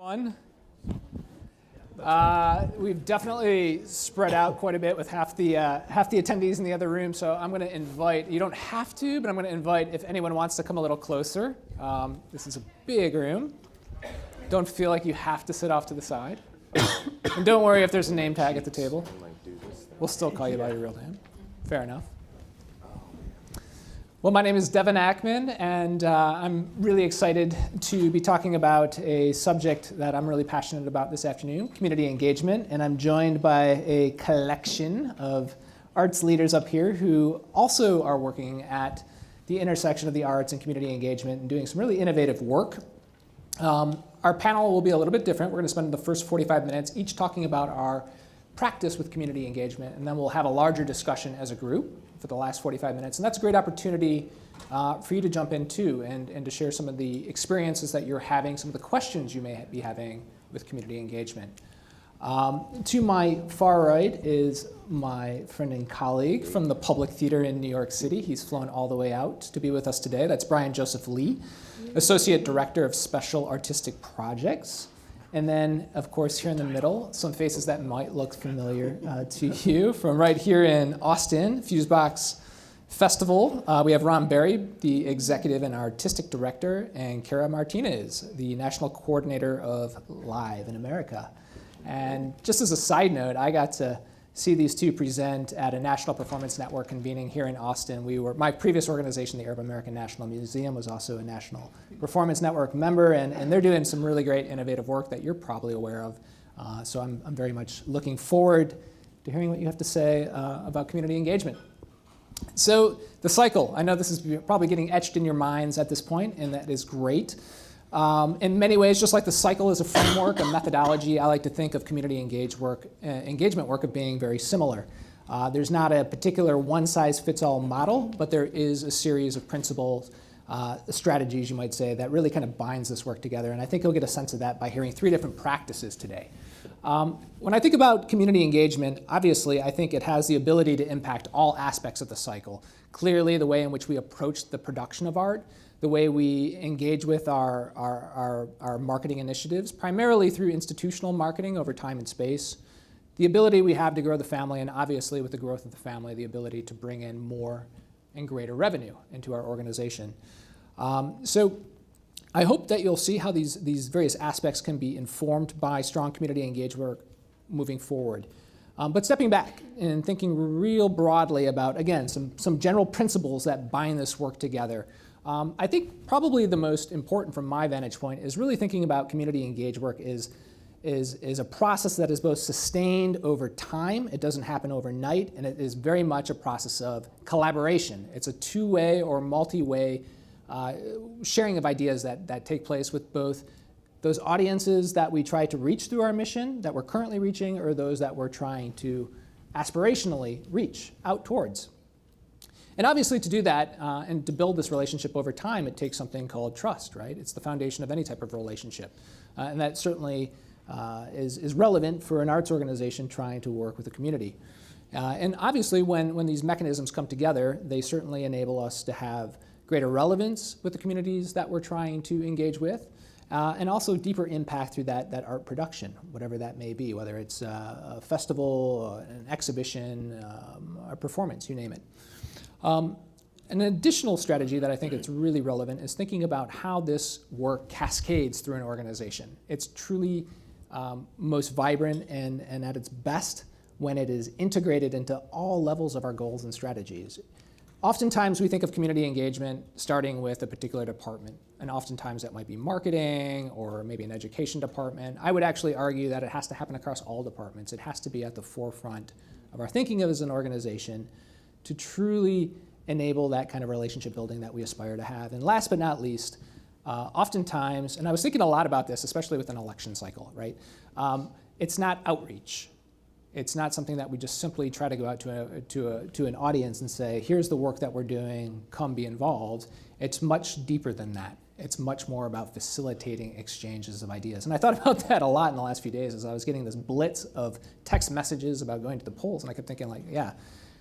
One. We've definitely spread out quite a bit with half the attendees in the other room, so I'm going to invite, you don't have to, but I'm going to invite if anyone wants to come a little closer. This is a big room. Don't feel like you have to sit off to the side. And don't worry if there's a name tag at the table. We'll still call you by your real name. Fair enough. Well, my name is Devin Ackman, and I'm really excited to be talking about a subject that I'm really passionate about this afternoon, community engagement. And I'm joined by a collection of arts leaders up here who also are working at the intersection of the arts and community engagement and doing some really innovative work. Our panel will be a little bit different. We're going to spend the first 45 minutes each talking about our practice with community engagement, and then we'll have a larger discussion as a group for the last 45 minutes. And that's a great opportunity for you to jump in too and to share some of the experiences that you're having, some of the questions you may be having with community engagement. To my far right is my friend and colleague from the Public Theater in New York City. He's flown all the way out to be with us today. That's Brian Joseph Lee, Associate Director of Special Artistic Projects. And then, of course, here in the middle, some faces that might look familiar to you from right here in Austin, Fusebox Festival. We have Ron Berry, the Executive and Artistic Director, and Kara Martinez, the National Coordinator of Live in America. And just as a side note, I got to see these two present at a National Performance Network convening here in Austin. My previous organization, the Arab American National Museum, was also a National Performance Network member, and they're doing some really great innovative work that you're probably aware of. So I'm very much looking forward to hearing what you have to say about community engagement. So the cycle, I know this is probably getting etched in your minds at this point, and that is great. In many ways, just like the cycle is a framework, a methodology, I like to think of community engagement work of being very similar. There's not a particular one-size-fits-all model, but there is a series of principles, strategies, you might say, that really kind of binds this work together. And I think you'll get a sense of that by hearing three different practices today. When I think about community engagement, obviously, I think it has the ability to impact all aspects of the cycle. Clearly, the way in which we approach the production of art, the way we engage with our marketing initiatives, primarily through institutional marketing over time and space, the ability we have to grow the family, and obviously with the growth of the family, the ability to bring in more and greater revenue into our organization. So I hope that you'll see how these various aspects can be informed by strong community engagement work moving forward. But stepping back and thinking real broadly about, again, some general principles that bind this work together. I think probably the most important from my vantage point is really thinking about community engaged work is a process that is both sustained over time, it doesn't happen overnight, and it is very much a process of collaboration. It's a two-way or multi-way sharing of ideas that take place with both those audiences that we try to reach through our mission, that we're currently reaching, or those that we're trying to aspirationally reach out towards. And obviously to do that and to build this relationship over time, it takes something called trust, right? It's the foundation of any type of relationship. And that certainly is relevant for an arts organization trying to work with a community. And obviously when these mechanisms come together, they certainly enable us to have greater relevance with the communities that we're trying to engage with, and also deeper impact through that art production, whatever that may be, whether it's a festival, an exhibition, a performance, you name it. An additional strategy that I think is really relevant is thinking about how this work cascades through an organization. It's truly most vibrant and at its best when it is integrated into all levels of our goals and strategies. Oftentimes we think of community engagement starting with a particular department, and oftentimes that might be marketing or maybe an education department. I would actually argue that it has to happen across all departments. It has to be at the forefront of our thinking as an organization to truly enable that kind of relationship building that we aspire to have. And last but not least, oftentimes, and I was thinking a lot about this, especially with an election cycle, right? It's not outreach. It's not something that we just simply try to go out to an audience and say, here's the work that we're doing, come be involved. It's much deeper than that. It's much more about facilitating exchanges of ideas. And I thought about that a lot in the last few days as I was getting this blitz of text messages about going to the polls, and I kept thinking like, yeah,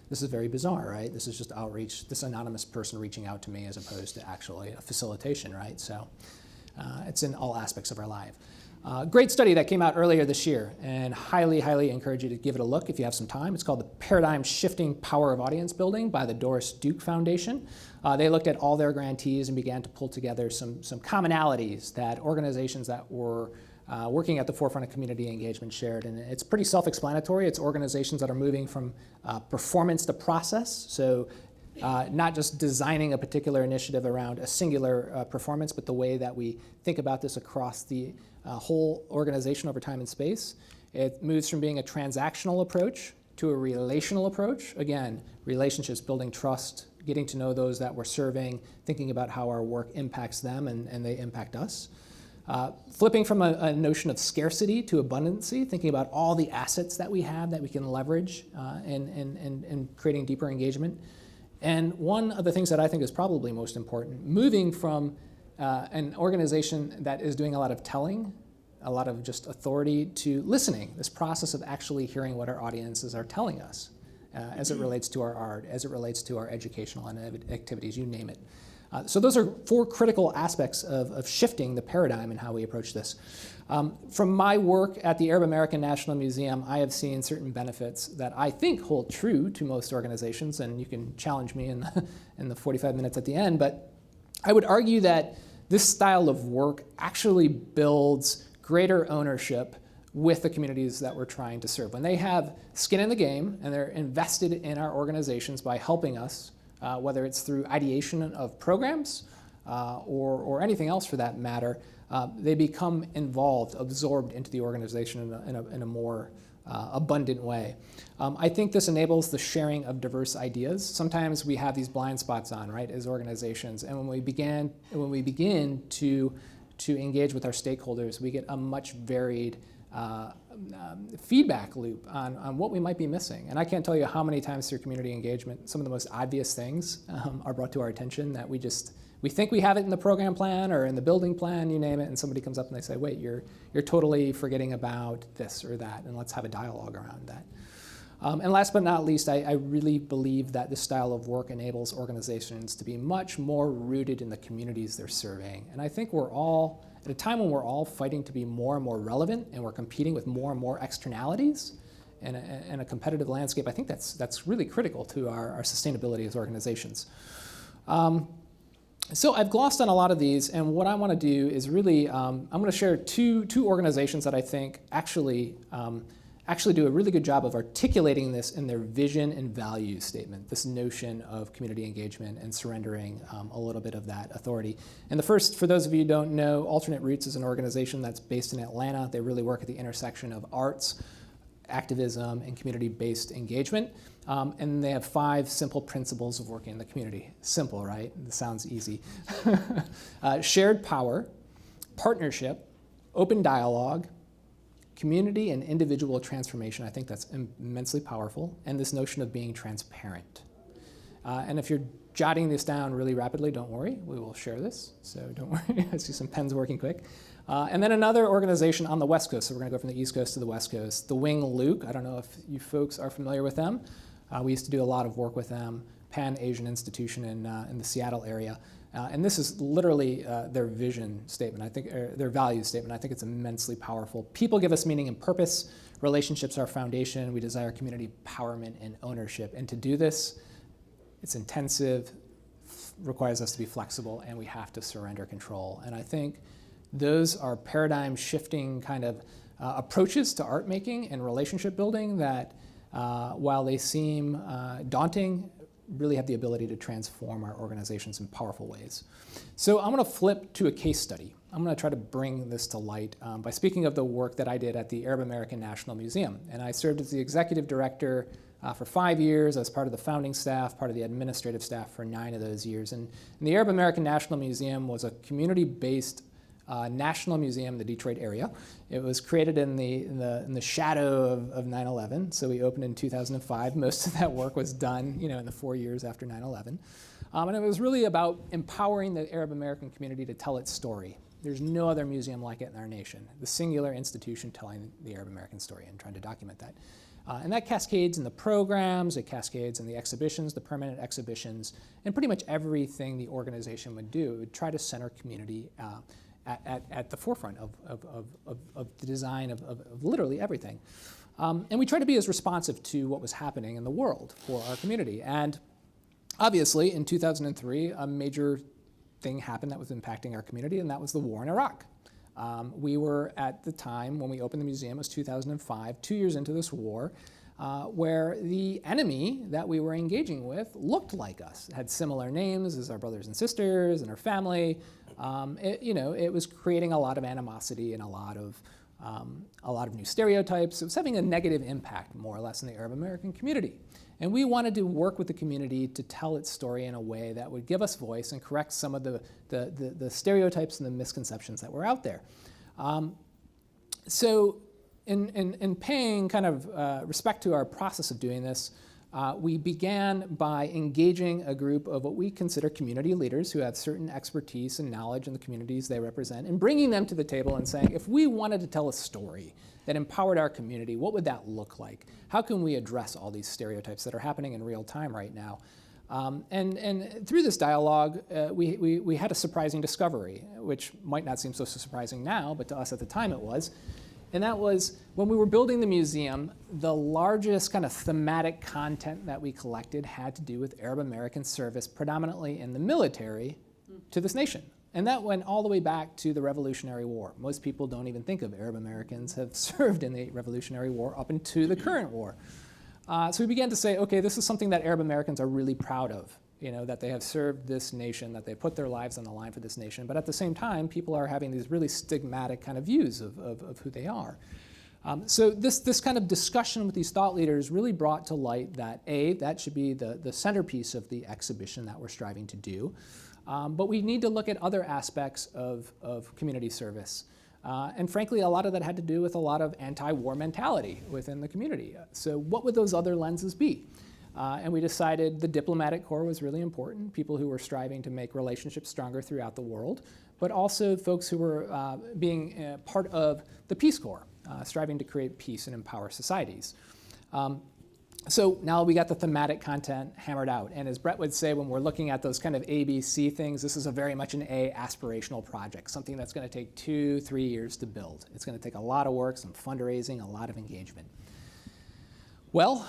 this is very bizarre, right? This is just outreach, this anonymous person reaching out to me as opposed to actually a facilitation, right? So it's in all aspects of our life. Great study that came out earlier this year, and highly, highly encourage you to give it a look if you have some time. It's called The Paradigm Shifting Power of Audience Building by the Doris Duke Foundation. They looked at all their grantees and began to pull together some commonalities that organizations that were working at the forefront of community engagement shared. And it's pretty self-explanatory. It's organizations that are moving from performance to process. So not just designing a particular initiative around a singular performance, but the way that we think about this across the whole organization over time and space. It moves from being a transactional approach to a relational approach. Again, relationships, building trust, getting to know those that we're serving, thinking about how our work impacts them and they impact us. Flipping from a notion of scarcity to abundancy, thinking about all the assets that we have that we can leverage in creating deeper engagement. And one of the things that I think is probably most important, moving from an organization that is doing a lot of telling, a lot of just authority, to listening, this process of actually hearing what our audiences are telling us as it relates to our art, as it relates to our educational and activities, you name it. So those are 4 critical aspects of shifting the paradigm in how we approach this. From my work at the Arab American National Museum, I have seen certain benefits that I think hold true to most organizations, and you can challenge me in the 45 minutes at the end, but I would argue that this style of work actually builds greater ownership with the communities that we're trying to serve. When they have skin in the game and they're invested in our organizations by helping us, whether it's through ideation of programs or anything else for that matter, they become involved, absorbed into the organization in a more abundant way. I think this enables the sharing of diverse ideas. Sometimes we have these blind spots on, right, as organizations, and when we begin to engage with our stakeholders, we get a much varied feedback loop on what we might be missing. And I can't tell you how many times through community engagement, some of the most obvious things are brought to our attention that we think we have it in the program plan or in the building plan, you name it, and somebody comes up and they say, wait, you're totally forgetting about this or that, and let's have a dialogue around that. And last but not least, I really believe that this style of work enables organizations to be much more rooted in the communities they're serving. And I think we're all, at a time when we're all fighting to be more and more relevant and we're competing with more and more externalities in a competitive landscape, I think that's really critical to our sustainability as organizations. So I've glossed on a lot of these, and what I want to do is really, I'm going to share two organizations that I think actually do a really good job of articulating this in their vision and value statement, this notion of community engagement and surrendering a little bit of that authority. And the first, for those of you who don't know, Alternate Roots is an organization that's based in Atlanta. They really work at the intersection of arts, activism, and community-based engagement. And they have 5 simple principles of working in the community. Simple, right? This sounds easy. Shared power, partnership, open dialogue, community and individual transformation. I think that's immensely powerful. And this notion of being transparent. And if you're jotting this down really rapidly, don't worry. We will share this. So don't worry. I see some pens working quick. And then another organization on the West Coast. So we're going to go from the East Coast to the West Coast. The Wing Luke. I don't know if you folks are familiar with them. We used to do a lot of work with them. Pan-Asian institution in the Seattle area. And this is literally their vision statement, I think, or their value statement. I think it's immensely powerful. People give us meaning and purpose. Relationships are our foundation. We desire community empowerment and ownership. And to do this, it's intensive, requires us to be flexible, and we have to surrender control. And I think those are paradigm shifting kind of approaches to art making and relationship building that, while they seem daunting, really have the ability to transform our organizations in powerful ways. So I'm going to flip to a case study. I'm going to try to bring this to light by speaking of the work that I did at the Arab American National Museum. And I served as the executive director for 5 years as part of the founding staff, part of the administrative staff for 9 of those years. And the Arab American National Museum was a community-based national museum in the Detroit area. It was created in the shadow of 9/11. So we opened in 2005. Most of that work was done, in the 4 years after 9/11. And it was really about empowering the Arab American community to tell its story. There's no other museum like it in our nation. The singular institution telling the Arab American story and trying to document that. And that cascades in the programs, it cascades in the exhibitions, the permanent exhibitions, and pretty much everything the organization would do. It would try to center community at the forefront of the design of literally everything. And we tried to be as responsive to what was happening in the world for our community. And obviously, in 2003, a major thing happened that was impacting our community, and that was the war in Iraq. We were, at the time when we opened the museum, it was 2005, 2 years into this war, where the enemy that we were engaging with looked like us, had similar names as our brothers and sisters and our family. It was creating a lot of animosity and a lot of new stereotypes. It was having a negative impact, more or less, in the Arab American community. And we wanted to work with the community to tell its story in a way that would give us voice and correct some of the stereotypes and the misconceptions that were out there. So in paying kind of respect to our process of doing this, we began by engaging a group of what we consider community leaders who have certain expertise and knowledge in the communities they represent, and bringing them to the table and saying, if we wanted to tell a story that empowered our community, what would that look like? How can we address all these stereotypes that are happening in real time right now? And through this dialogue, we had a surprising discovery, which might not seem so surprising now, but to us at the time it was. And that was, when we were building the museum, the largest kind of thematic content that we collected had to do with Arab American service, predominantly in the military, to this nation. And that went all the way back to the Revolutionary War. Most people don't even think of Arab Americans have served in the Revolutionary War up into the current war. So we began to say, okay, this is something that Arab Americans are really proud of, that they have served this nation, that they put their lives on the line for this nation. But at the same time, people are having these really stigmatic kind of views of who they are. So this kind of discussion with these thought leaders really brought to light that, that should be the centerpiece of the exhibition that we're striving to do. But we need to look at other aspects of community service. And frankly, a lot of that had to do with a lot of anti-war mentality within the community. So what would those other lenses be? And we decided the diplomatic corps was really important, people who were striving to make relationships stronger throughout the world, but also folks who were being part of the Peace Corps, striving to create peace and empower societies. So now we got the thematic content hammered out. And as Brett would say, when we're looking at those kind of A, B, C things, this is a very much an A aspirational project, something that's going to take 2-3 years to build. It's going to take a lot of work, some fundraising, a lot of engagement. Well,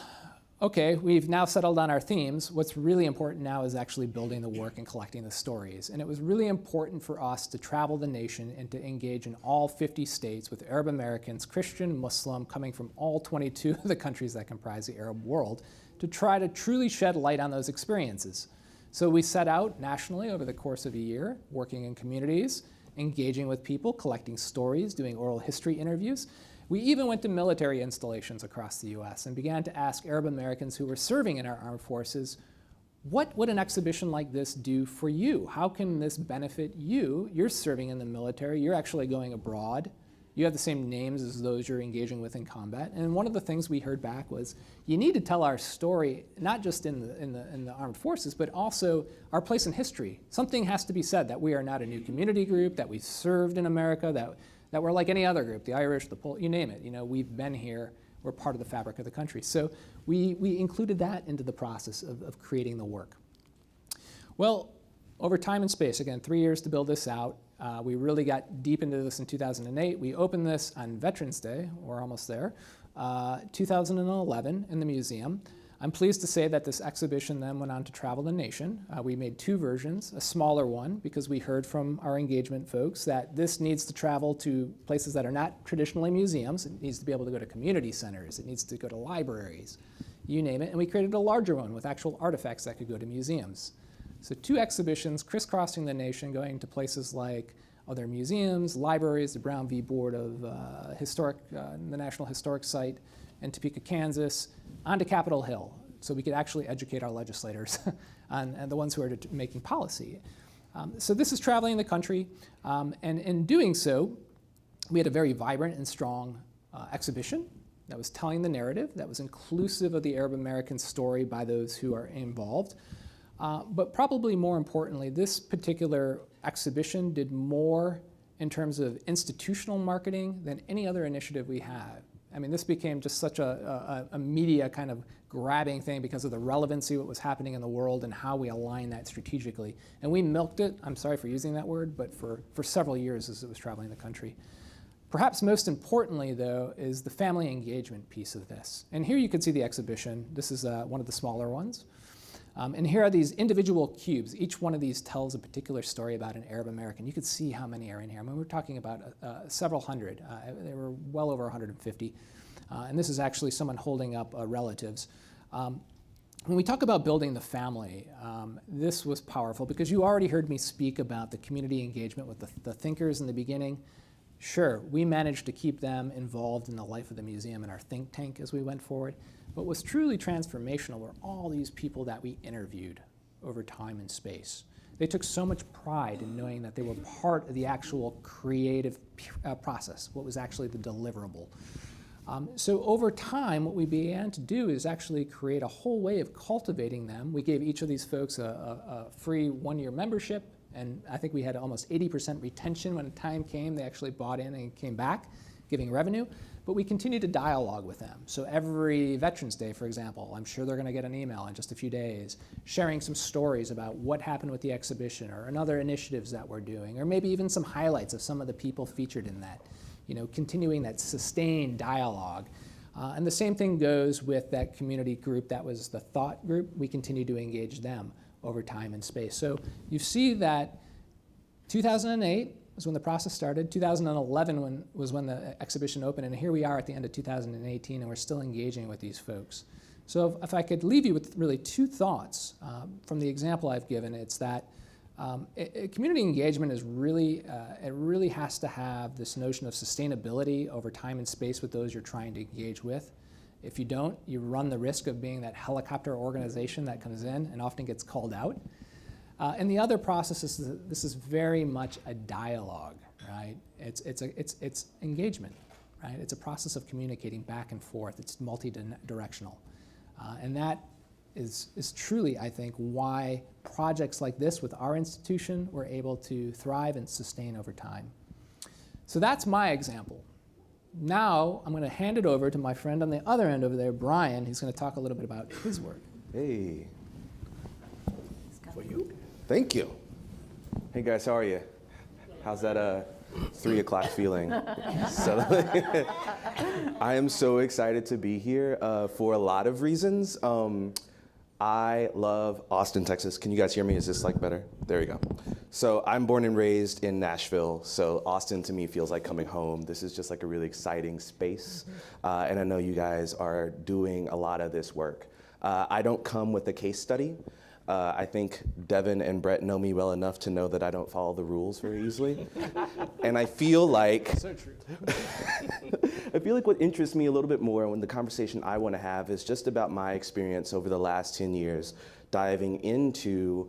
okay, we've now settled on our themes. What's really important now is actually building the work and collecting the stories. And it was really important for us to travel the nation and to engage in all 50 states with Arab Americans, Christian, Muslim, coming from all 22 of the countries that comprise the Arab world, to try to truly shed light on those experiences. So we set out nationally over the course of a year, working in communities, engaging with people, collecting stories, doing oral history interviews. We even went to military installations across the US and began to ask Arab Americans who were serving in our armed forces, what would an exhibition like this do for you? How can this benefit you? You're serving in the military, you're actually going abroad. You have the same names as those you're engaging with in combat. And one of the things we heard back was, you need to tell our story, not just in the armed forces, but also our place in history. Something has to be said, that we are not a new community group, that we served in America, that we're like any other group, the Irish, the Polish, you name it. We've been here, we're part of the fabric of the country. So we included that into the process of creating the work. Well, over time and space, again, 3 years to build this out. We really got deep into this in 2008. We opened this on Veterans Day, we're almost there, 2011 in the museum. I'm pleased to say that this exhibition then went on to travel the nation. We made 2 versions, a smaller one, because we heard from our engagement folks that this needs to travel to places that are not traditionally museums. It needs to be able to go to community centers. It needs to go to libraries, you name it. And we created a larger one with actual artifacts that could go to museums. So 2 exhibitions crisscrossing the nation, going to places like other museums, libraries, the Brown v. Board of the National Historic Site in Topeka, Kansas, onto Capitol Hill, so we could actually educate our legislators and the ones who are making policy. So this is traveling the country, and in doing so, we had a very vibrant and strong exhibition that was telling the narrative, that was inclusive of the Arab American story by those who are involved. But probably more importantly, this particular exhibition did more in terms of institutional marketing than any other initiative we have. I mean, this became just such a media kind of grabbing thing because of the relevancy of what was happening in the world and how we align that strategically. And we milked it, I'm sorry for using that word, but for several years as it was traveling the country. Perhaps most importantly, though, is the family engagement piece of this. And here you can see the exhibition. This is one of the smaller ones. And here are these individual cubes. Each one of these tells a particular story about an Arab American. You could see how many are in here. I mean, we're talking about several hundred. There were well over 150. And this is actually someone holding up relatives. When we talk about building the family, this was powerful because you already heard me speak about the community engagement with the thinkers in the beginning. Sure, we managed to keep them involved in the life of the museum and our think tank as we went forward. But what was truly transformational were all these people that we interviewed over time and space. They took so much pride in knowing that they were part of the actual creative process, what was actually the deliverable. So over time, what we began to do is actually create a whole way of cultivating them. We gave each of these folks a free one-year membership, and I think we had almost 80% retention when the time came. They actually bought in and came back, giving revenue. But we continued to dialogue with them. So every Veterans Day, for example, I'm sure they're going to get an email in just a few days sharing some stories about what happened with the exhibition or other initiatives that we're doing, or maybe even some highlights of some of the people featured in that. You know, continuing that sustained dialogue. And the same thing goes with that community group that was the thought group. We continue to engage them over time and space. So you see that 2008 was when the process started. 2011 was when the exhibition opened, and here we are at the end of 2018, and we're still engaging with these folks. So if I could leave you with really two thoughts from the example I've given, it's that community engagement is really, it really has to have this notion of sustainability over time and space with those you're trying to engage with. If you don't, you run the risk of being that helicopter organization that comes in and often gets called out. And the other process is this is very much a dialogue, right? It's engagement, right? It's a process of communicating back and forth. It's multi-directional. And that is truly, I think, why projects like this with our institution were able to thrive and sustain over time. So that's my example. Now I'm going to hand it over to my friend on the other end over there, Brian. He's going to talk a little bit about his work. Hey. For you. Thank you. Hey guys, how are you? How's that 3 o'clock feeling? I am so excited to be here for a lot of reasons. I love Austin, Texas. Can you guys hear me? Is this like better? There we go. So I'm born and raised in Nashville, so Austin to me feels like coming home. This is just like a really exciting space, and I know you guys are doing a lot of this work. I don't come with a case study. I think Devin and Brett know me well enough to know that I don't follow the rules very easily. And I feel like, So true. I feel like what interests me a little bit more when the conversation I want to have is just about my experience over the last 10 years, diving into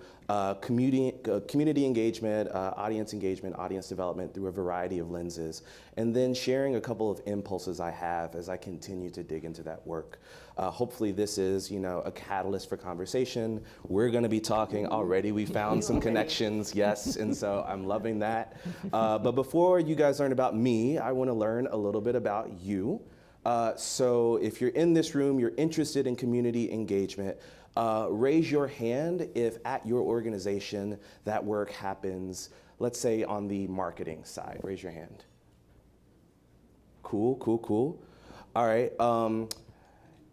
community engagement, audience engagement, audience development through a variety of lenses, and then sharing a couple of impulses I have as I continue to dig into that work. Hopefully this is, a catalyst for conversation. We're going to be talking already. We found some connections, yes, and so I'm loving that. But before you guys learn about me, I want to learn a little bit about you. So if you're in this room, you're interested in community engagement, raise your hand if at your organization that work happens, let's say on the marketing side. Raise your hand. Cool, cool, cool. All right.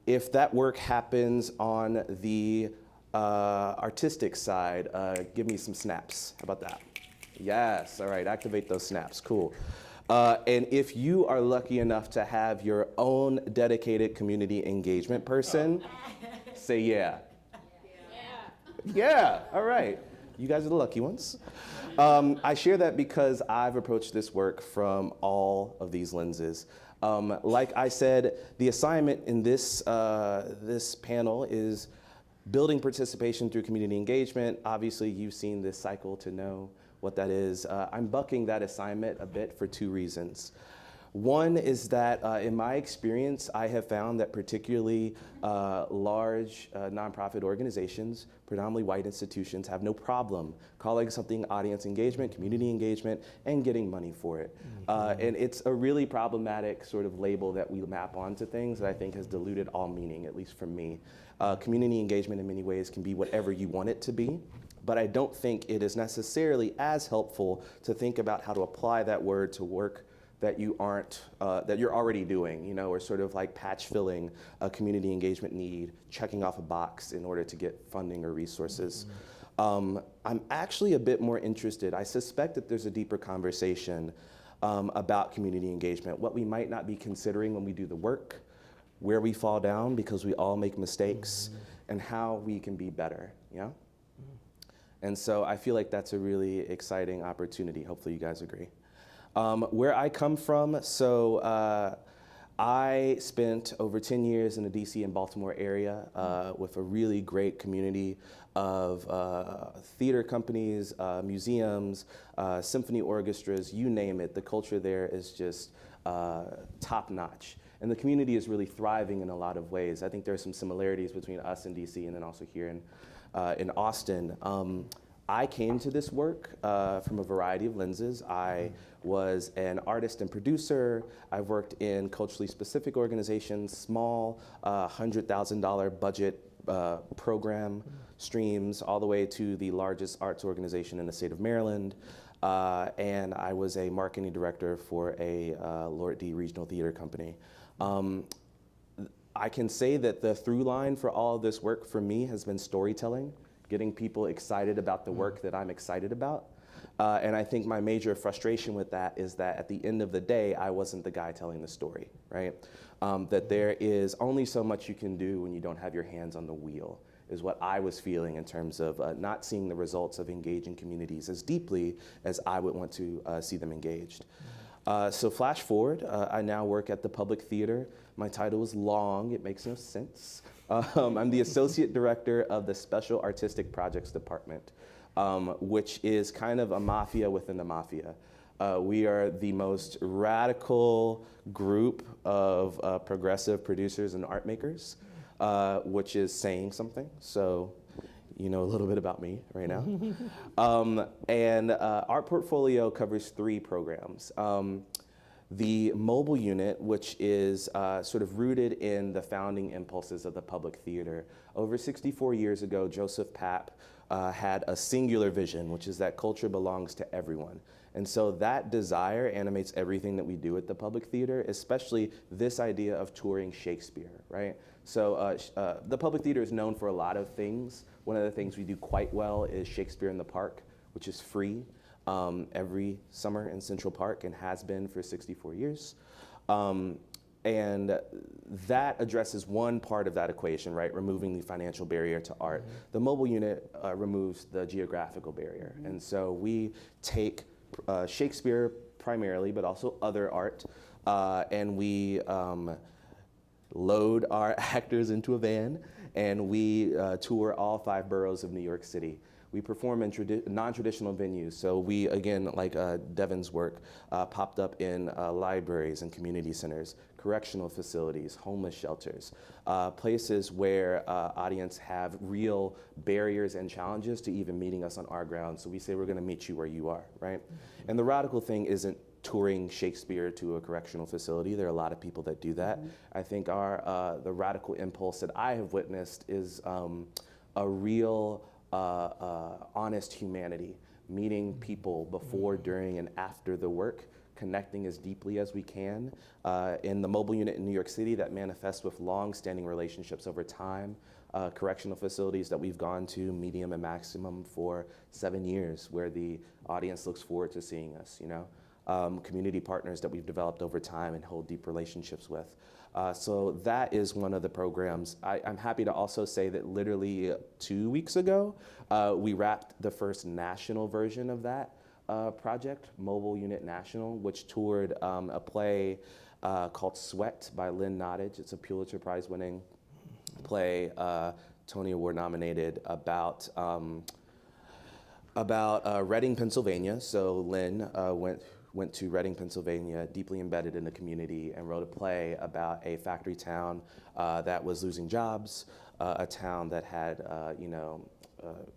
If that work happens on the artistic side, give me some snaps. How about that? Yes. All right. Activate those snaps. Cool. And if you are lucky enough to have your own dedicated community engagement person, say yeah. Yeah, all right. You guys are the lucky ones. I share that because I've approached this work from all of these lenses. Like I said, the assignment in this panel is building participation through community engagement. Obviously, you've seen this cycle to know what that is. I'm bucking that assignment a bit for 2 reasons. One is that in my experience, I have found that particularly large nonprofit organizations, predominantly white institutions, have no problem calling something audience engagement, community engagement, and getting money for it. And it's a really problematic sort of label that we map onto things that I think has diluted all meaning, at least for me. Community engagement in many ways can be whatever you want it to be, but I don't think it is necessarily as helpful to think about how to apply that word to work that you aren't, that you're already doing, you know, or sort of like patch filling a community engagement need, checking off a box in order to get funding or resources. I'm actually a bit more interested. I suspect that there's a deeper conversation about community engagement, what we might not be considering when we do the work, where we fall down because we all make mistakes, and how we can be better, yeah? And so I feel like that's a really exciting opportunity. Hopefully you guys agree. Where I come from, so I spent over 10 years in the DC and Baltimore area with a really great community of theater companies, museums, symphony orchestras, you name it. The culture there is just top notch. And the community is really thriving in a lot of ways. I think there are some similarities between us and DC and then also here in Austin. I came to this work from a variety of lenses. I was an artist and producer. I've worked in culturally specific organizations, small $100,000 budget program streams, all the way to the largest arts organization in the state of Maryland. And I was a marketing director for a Lord D regional theater company. I can say that the through line for all of this work for me has been storytelling, getting people excited about the work that I'm excited about. And I think my major frustration with that is that at the end of the day, I wasn't the guy telling the story, right? That there is only so much you can do when you don't have your hands on the wheel, is what I was feeling in terms of not seeing the results of engaging communities as deeply as I would want to see them engaged. So flash forward, I now work at the Public Theater. My title is long, it makes no sense. I'm the Associate Director of the Special Artistic Projects Department, which is kind of a mafia within the mafia. We are the most radical group of progressive producers and art makers, which is saying something. So you know a little bit about me right now. And our portfolio covers 3 programs. The mobile unit, which is sort of rooted in the founding impulses of the Public Theater. Over 64 years ago, Joseph Papp had a singular vision, which is that culture belongs to everyone. And so that desire animates everything that we do at the Public Theater, especially this idea of touring Shakespeare, right? So the Public Theater is known for a lot of things. One of the things we do quite well is Shakespeare in the Park, which is free every summer in Central Park and has been for 64 years. And that addresses one part of that equation, right? Removing the financial barrier to art. The mobile unit removes the geographical barrier. And so we take Shakespeare primarily, but also other art, and we load our actors into a van and we tour all 5 boroughs of New York City. We perform in non-traditional venues. So we, again, like Devin's work, popped up in libraries and community centers, correctional facilities, homeless shelters, places where audience have real barriers and challenges to even meeting us on our ground. So we say we're gonna meet you where you are, right? And the radical thing isn't touring Shakespeare to a correctional facility. There are a lot of people that do that. I think the radical impulse that I have witnessed is a real honest humanity, meeting people before, during, and after the work, connecting as deeply as we can. In the mobile unit in New York City, that manifests with long-standing relationships over time. Correctional facilities that we've gone to, medium and maximum, for 7 years, where the audience looks forward to seeing us, you know? Community partners that we've developed over time and hold deep relationships with. So that is one of the programs. I'm happy to also say that literally 2 weeks ago, we wrapped the first national version of that project, Mobile Unit National, which toured a play called Sweat by Lynn Nottage. It's a Pulitzer Prize winning play, Tony Award nominated, about Reading, Pennsylvania. So Lynn went to Reading, Pennsylvania, deeply embedded in the community, and wrote a play about a factory town that was losing jobs, a town that had,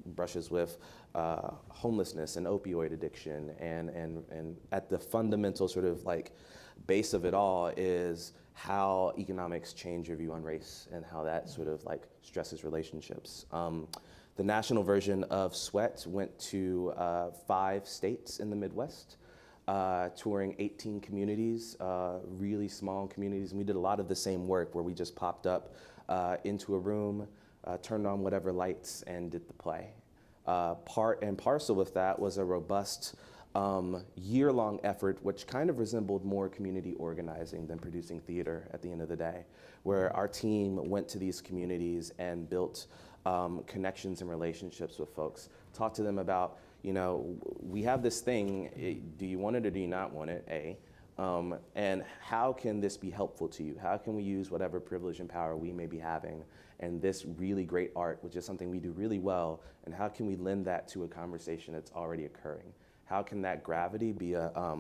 brushes with homelessness and opioid addiction, and at the fundamental sort of like base of it all is how economics change your view on race and how that sort of like stresses relationships. The national version of Sweat went to 5 states in the Midwest, touring 18 communities, really small communities. And we did a lot of the same work where we just popped up into a room, turned on whatever lights, and did the play. Part and parcel with that was a robust year-long effort, which kind of resembled more community organizing than producing theater at the end of the day, where our team went to these communities and built connections and relationships with folks. Talk to them about, we have this thing, do you want it or do you not want it, A? And how can this be helpful to you? How can we use whatever privilege and power we may be having and this really great art, which is something we do really well, and how can we lend that to a conversation that's already occurring? How can that gravity be a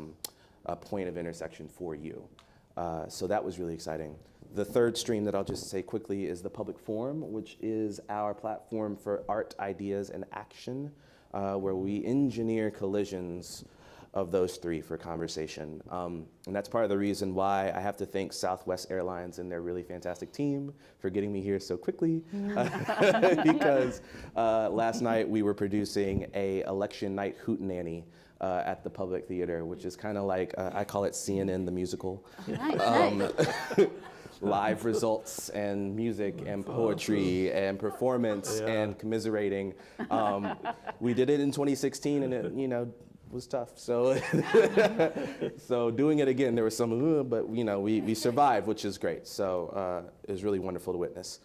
point of intersection for you? So that was really exciting. The third stream that I'll just say quickly is the public forum, which is our platform for art, ideas, and action, where we engineer collisions of those 3 for conversation. And that's part of the reason why I have to thank Southwest Airlines and their really fantastic team for getting me here so quickly. Because last night we were producing a election night hootenanny at the Public Theater, which is kind of like, I call it CNN the musical. Nice. Live results and music and poetry and performance and commiserating. We did it in 2016 and it, was tough. So, so doing it again, there was some, but we survived, which is great. So it was really wonderful to witness.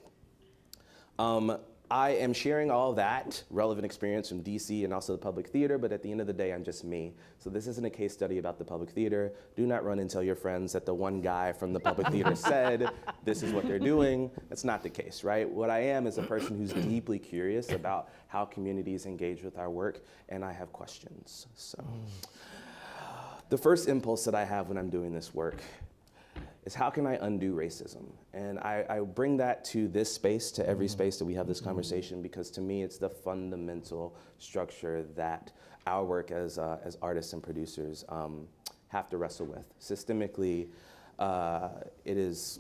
I am sharing all that relevant experience from DC and also the Public Theater, but at the end of the day, I'm just me. So this isn't a case study about the Public Theater. Do not run and tell your friends that the one guy from the Public Theater said, this is what they're doing. That's not the case, right? What I am is a person who's deeply curious about how communities engage with our work, and I have questions. So the first impulse that I have when I'm doing this work is how can I undo racism? And I bring that to this space, to every space that we have this conversation, because to me it's the fundamental structure that our work as artists and producers have to wrestle with. Systemically, it is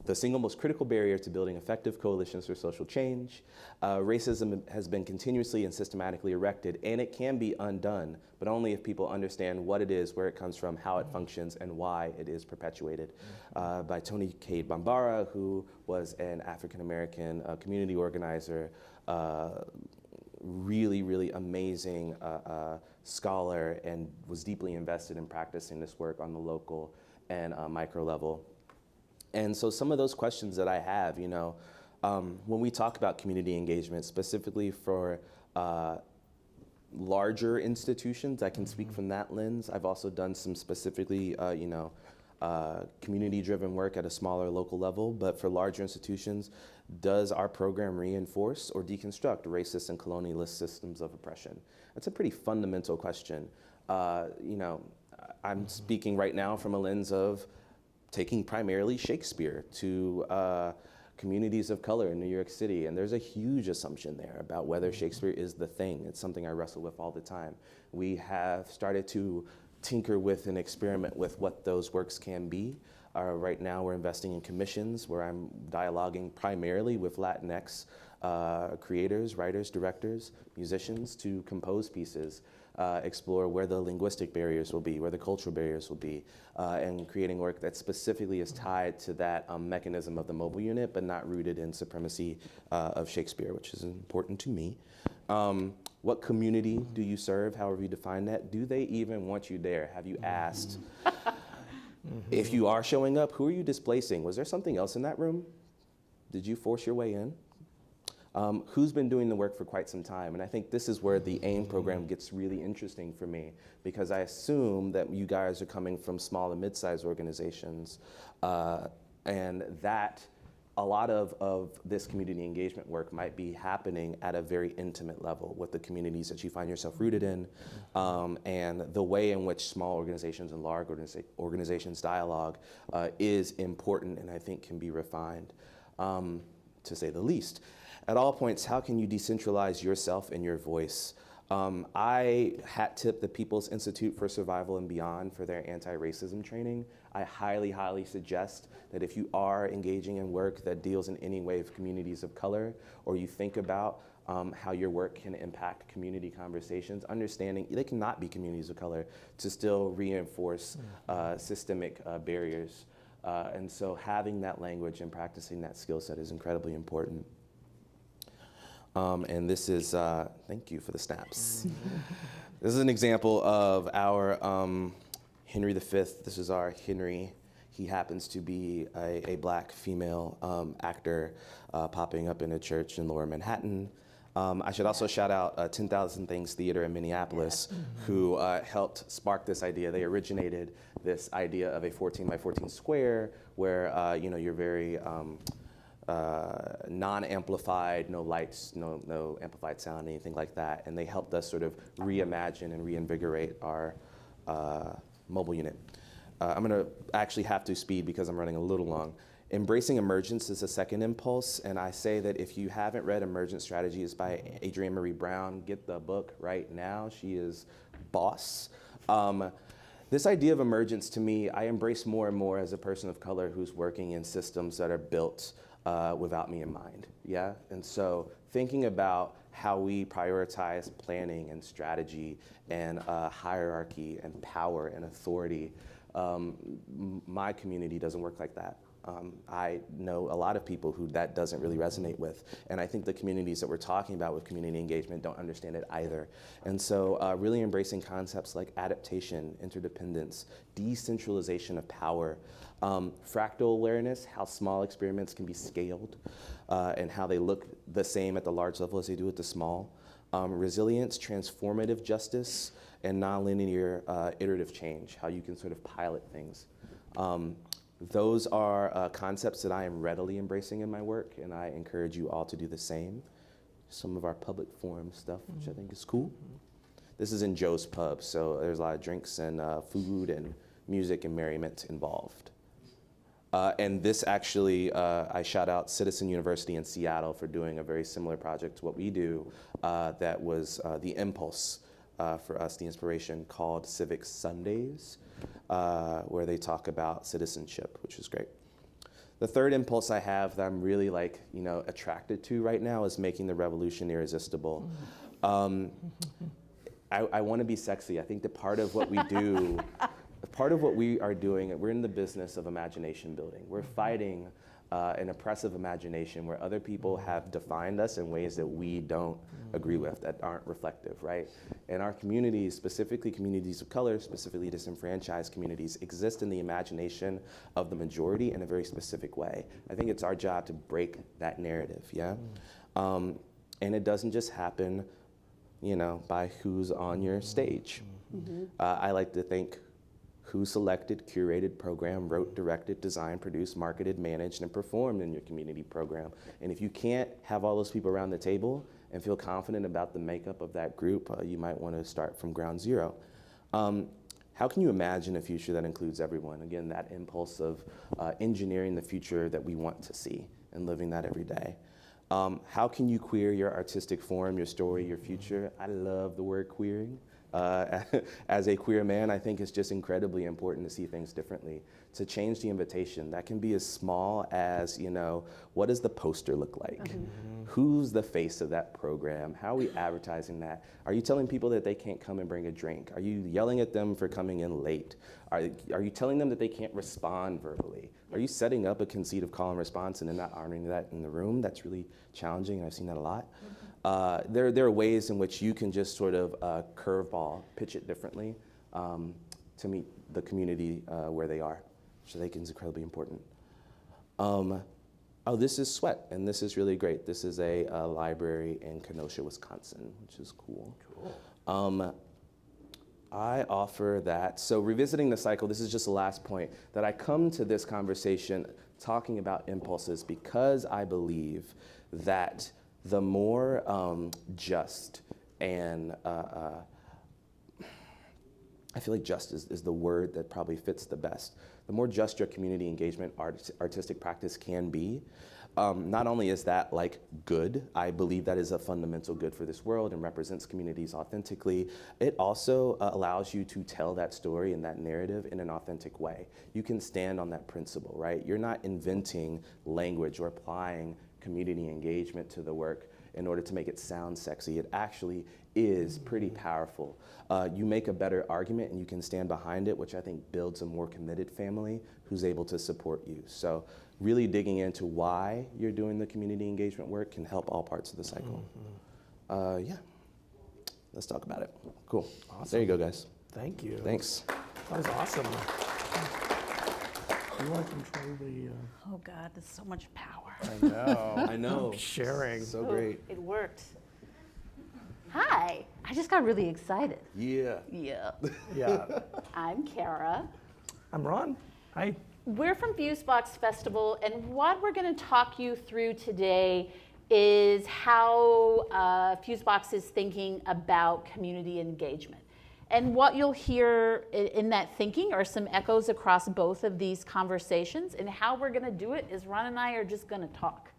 the single most critical barrier to building effective coalitions for social change. Racism has been continuously and systematically erected, and it can be undone, but only if people understand what it is, where it comes from, how it functions, and why it is perpetuated. By Tony Cade Bambara, who was an African-American community organizer, really, really amazing scholar, and was deeply invested in practicing this work on the local and micro level. And so some of those questions that I have, when we talk about community engagement, specifically for larger institutions, I can speak from that lens. I've also done some specifically, community-driven work at a smaller local level, but for larger institutions, does our program reinforce or deconstruct racist and colonialist systems of oppression? That's a pretty fundamental question. I'm speaking right now from a lens of taking primarily Shakespeare to communities of color in New York City. And there's a huge assumption there about whether Shakespeare is the thing. It's something I wrestle with all the time. We have started to tinker with and experiment with what those works can be. Right now we're investing in commissions where I'm dialoguing primarily with Latinx creators, writers, directors, musicians to compose pieces, explore where the linguistic barriers will be, where the cultural barriers will be, and creating work that specifically is tied to that mechanism of the mobile unit, but not rooted in supremacy of Shakespeare, which is important to me. What community do you serve, however you define that? Do they even want you there? Have you asked? If you are showing up, who are you displacing? Was there something else in that room? Did you force your way in? Who's been doing the work for quite some time? And I think this is where the AIM program gets really interesting for me, because I assume that you guys are coming from small and mid-sized organizations, and that a lot of this community engagement work might be happening at a very intimate level with the communities that you find yourself rooted in, and the way in which small organizations and large organizations dialogue is important, and I think can be refined, to say the least. At all points, how can you decentralize yourself and your voice? I hat tip the People's Institute for Survival and Beyond for their anti-racism training. I highly, highly suggest that if you are engaging in work that deals in any way with communities of color, or you think about how your work can impact community conversations, understanding they cannot be communities of color, to still reinforce systemic barriers. And so having that language and practicing that skill set is incredibly important. And this is, thank you for the snaps. This is an example of our Henry V. This is our Henry. He happens to be a black female actor popping up in a church in Lower Manhattan. I should also shout out 10,000 Things Theater in Minneapolis, who helped spark this idea. They originated this idea of a 14 by 14 square where you're very non-amplified, no lights, no amplified sound, anything like that. And they helped us sort of reimagine and reinvigorate our mobile unit. I'm gonna actually have to speed because I'm running a little long. Embracing emergence is a second impulse, and I say that if you haven't read Emergent Strategies by Adrienne Marie Brown, get the book right now. She is boss. This idea of emergence, to me, I embrace more and more as a person of color who's working in systems that are built without me in mind, yeah? And so thinking about how we prioritize planning and strategy and hierarchy and power and authority, my community doesn't work like that. I know a lot of people who that doesn't really resonate with, and I think the communities that we're talking about with community engagement don't understand it either. And so really embracing concepts like adaptation, interdependence, decentralization of power, fractal awareness, how small experiments can be scaled, and how they look the same at the large level as they do at the small, resilience, transformative justice, and nonlinear iterative change, how you can sort of pilot things. Those are concepts that I am readily embracing in my work, and I encourage you all to do the same. Some of our public forum stuff, which I think is cool. This is in Joe's Pub, so there's a lot of drinks and food and music and merriment involved. And this actually, I shout out Citizen University in Seattle for doing a very similar project to what we do that was the impulse for us, the inspiration, called Civic Sundays, where they talk about citizenship, which is great. The third impulse I have that I'm really attracted to right now is making the revolution irresistible. I want to be sexy. I think that part of what we do, part of what we are doing, we're in the business of imagination building. We're fighting an oppressive imagination where other people have defined us in ways that we don't agree with, that aren't reflective, right? And our communities, specifically communities of color, specifically disenfranchised communities, exist in the imagination of the majority in a very specific way. I think it's our job to break that narrative, yeah? And it doesn't just happen, by who's on your stage. I like to think who selected, curated, programmed, wrote, directed, designed, produced, marketed, managed, and performed in your community program. And if you can't have all those people around the table and feel confident about the makeup of that group, you might want to start from ground zero. How can you imagine a future that includes everyone? Again, that impulse of engineering the future that we want to see and living that every day. How can you queer your artistic form, your story, your future? I love the word queering. As a queer man, I think it's just incredibly important to see things differently, to change the invitation. That can be as small as, what does the poster look like? Who's the face of that program? How are we advertising that? Are you telling people that they can't come and bring a drink? Are you yelling at them for coming in late? Are you telling them that they can't respond verbally? Are you setting up a conceit of call and response and then not honoring that in the room? That's really challenging, and I've seen that a lot. There are ways in which you can just sort of curveball, pitch it differently to meet the community where they are, which I think is incredibly important. This is Sweat, and this is really great. This is a library in Kenosha, Wisconsin, which is cool. I offer that. So revisiting the cycle, this is just the last point, that I come to this conversation talking about impulses because I believe that the more just and I feel like just is the word that probably fits the best. The more just your community engagement artistic practice can be, not only is that like good, I believe that is a fundamental good for this world and represents communities authentically, it also allows you to tell that story and that narrative in an authentic way. You can stand on that principle, right? You're not inventing language or applying community engagement to the work in order to make it sound sexy. It actually is pretty powerful. You make a better argument and you can stand behind it, which I think builds a more committed family who's able to support you. So really digging into why you're doing the community engagement work can help all parts of the cycle. Yeah, let's talk about it. Cool. Awesome. There you go, guys. Thank you. Thanks. That was awesome. You want to control the... Oh God, there's so much power. I know. I know. Sharing. So great. It worked. Hi, I just got really excited. Yeah. Yeah. Yeah. I'm Kara. I'm Ron. Hi. We're from Fusebox Festival, and what we're going to talk you through today is how Fusebox is thinking about community engagement. And what you'll hear in that thinking are some echoes across both of these conversations. And how we're going to do it is Ron and I are just going to talk.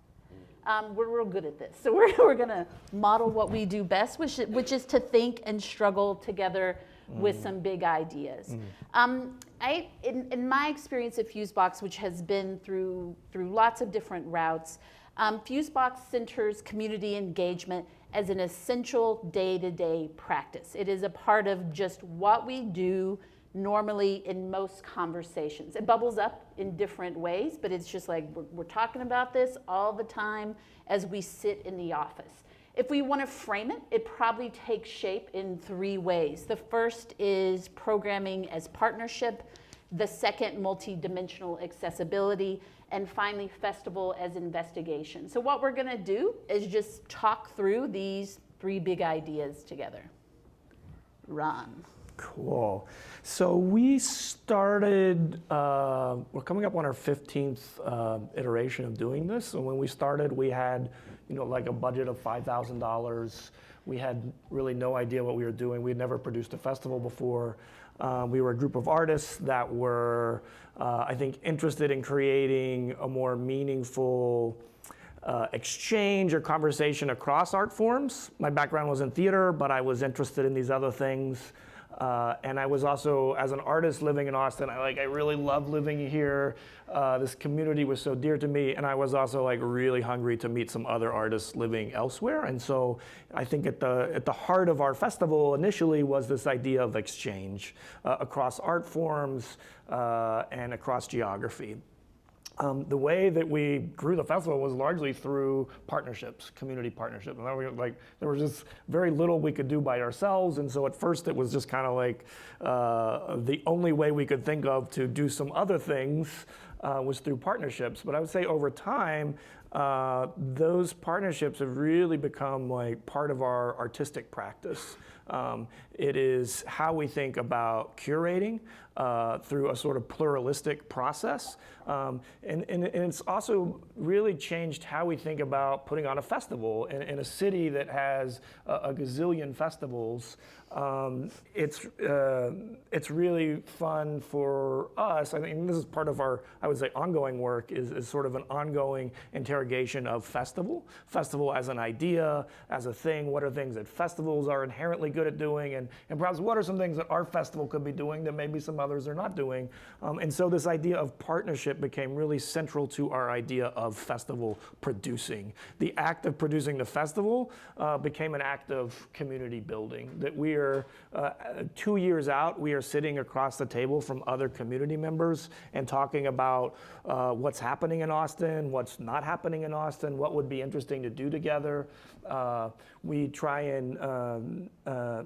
We're real good at this. So we're going to model what we do best, which is to think and struggle together with some big ideas. In my experience at Fusebox, which has been through lots of different routes, Fusebox centers community engagement as an essential day-to-day practice. It is a part of just what we do normally in most conversations. It bubbles up in different ways, but it's just like we're talking about this all the time as we sit in the office. If we want to frame it, it probably takes shape in 3 ways. The first is programming as partnership, the second, multi-dimensional accessibility, and finally, festival as investigation. So what we're going to do is just talk through these 3 big ideas together. Ron. Cool. So we started, we're coming up on our 15th iteration of doing this. And when we started, we had, like a budget of $5,000. We had really no idea what we were doing. We had never produced a festival before. We were a group of artists that were, I think, interested in creating a more meaningful exchange or conversation across art forms. My background was in theater, but I was interested in these other things. And I was also, as an artist living in Austin, I really loved living here. This community was so dear to me, and I was also really hungry to meet some other artists living elsewhere. And so I think at the heart of our festival initially was this idea of exchange across art forms and across geography. The way that we grew the festival was largely through partnerships, community partnerships. And there was just very little we could do by ourselves. And so at first it was just kind of the only way we could think of to do some other things was through partnerships. But I would say over time, those partnerships have really become part of our artistic practice. It is how we think about curating through a sort of pluralistic process. And it's also really changed how we think about putting on a festival in a city that has a gazillion festivals. It's really fun for us. I mean, this is part of our, I would say, ongoing work is sort of an ongoing interrogation of festival as an idea, as a thing. What are things that festivals are inherently good at doing, and perhaps what are some things that our festival could be doing that maybe some others are not doing. And so this idea of partnership became really central to our idea of festival producing. The act of producing the festival became an act of community building, that we are 2 years out, we are sitting across the table from other community members and talking about what's happening in Austin, what's not happening in Austin, what would be interesting to do together. We try and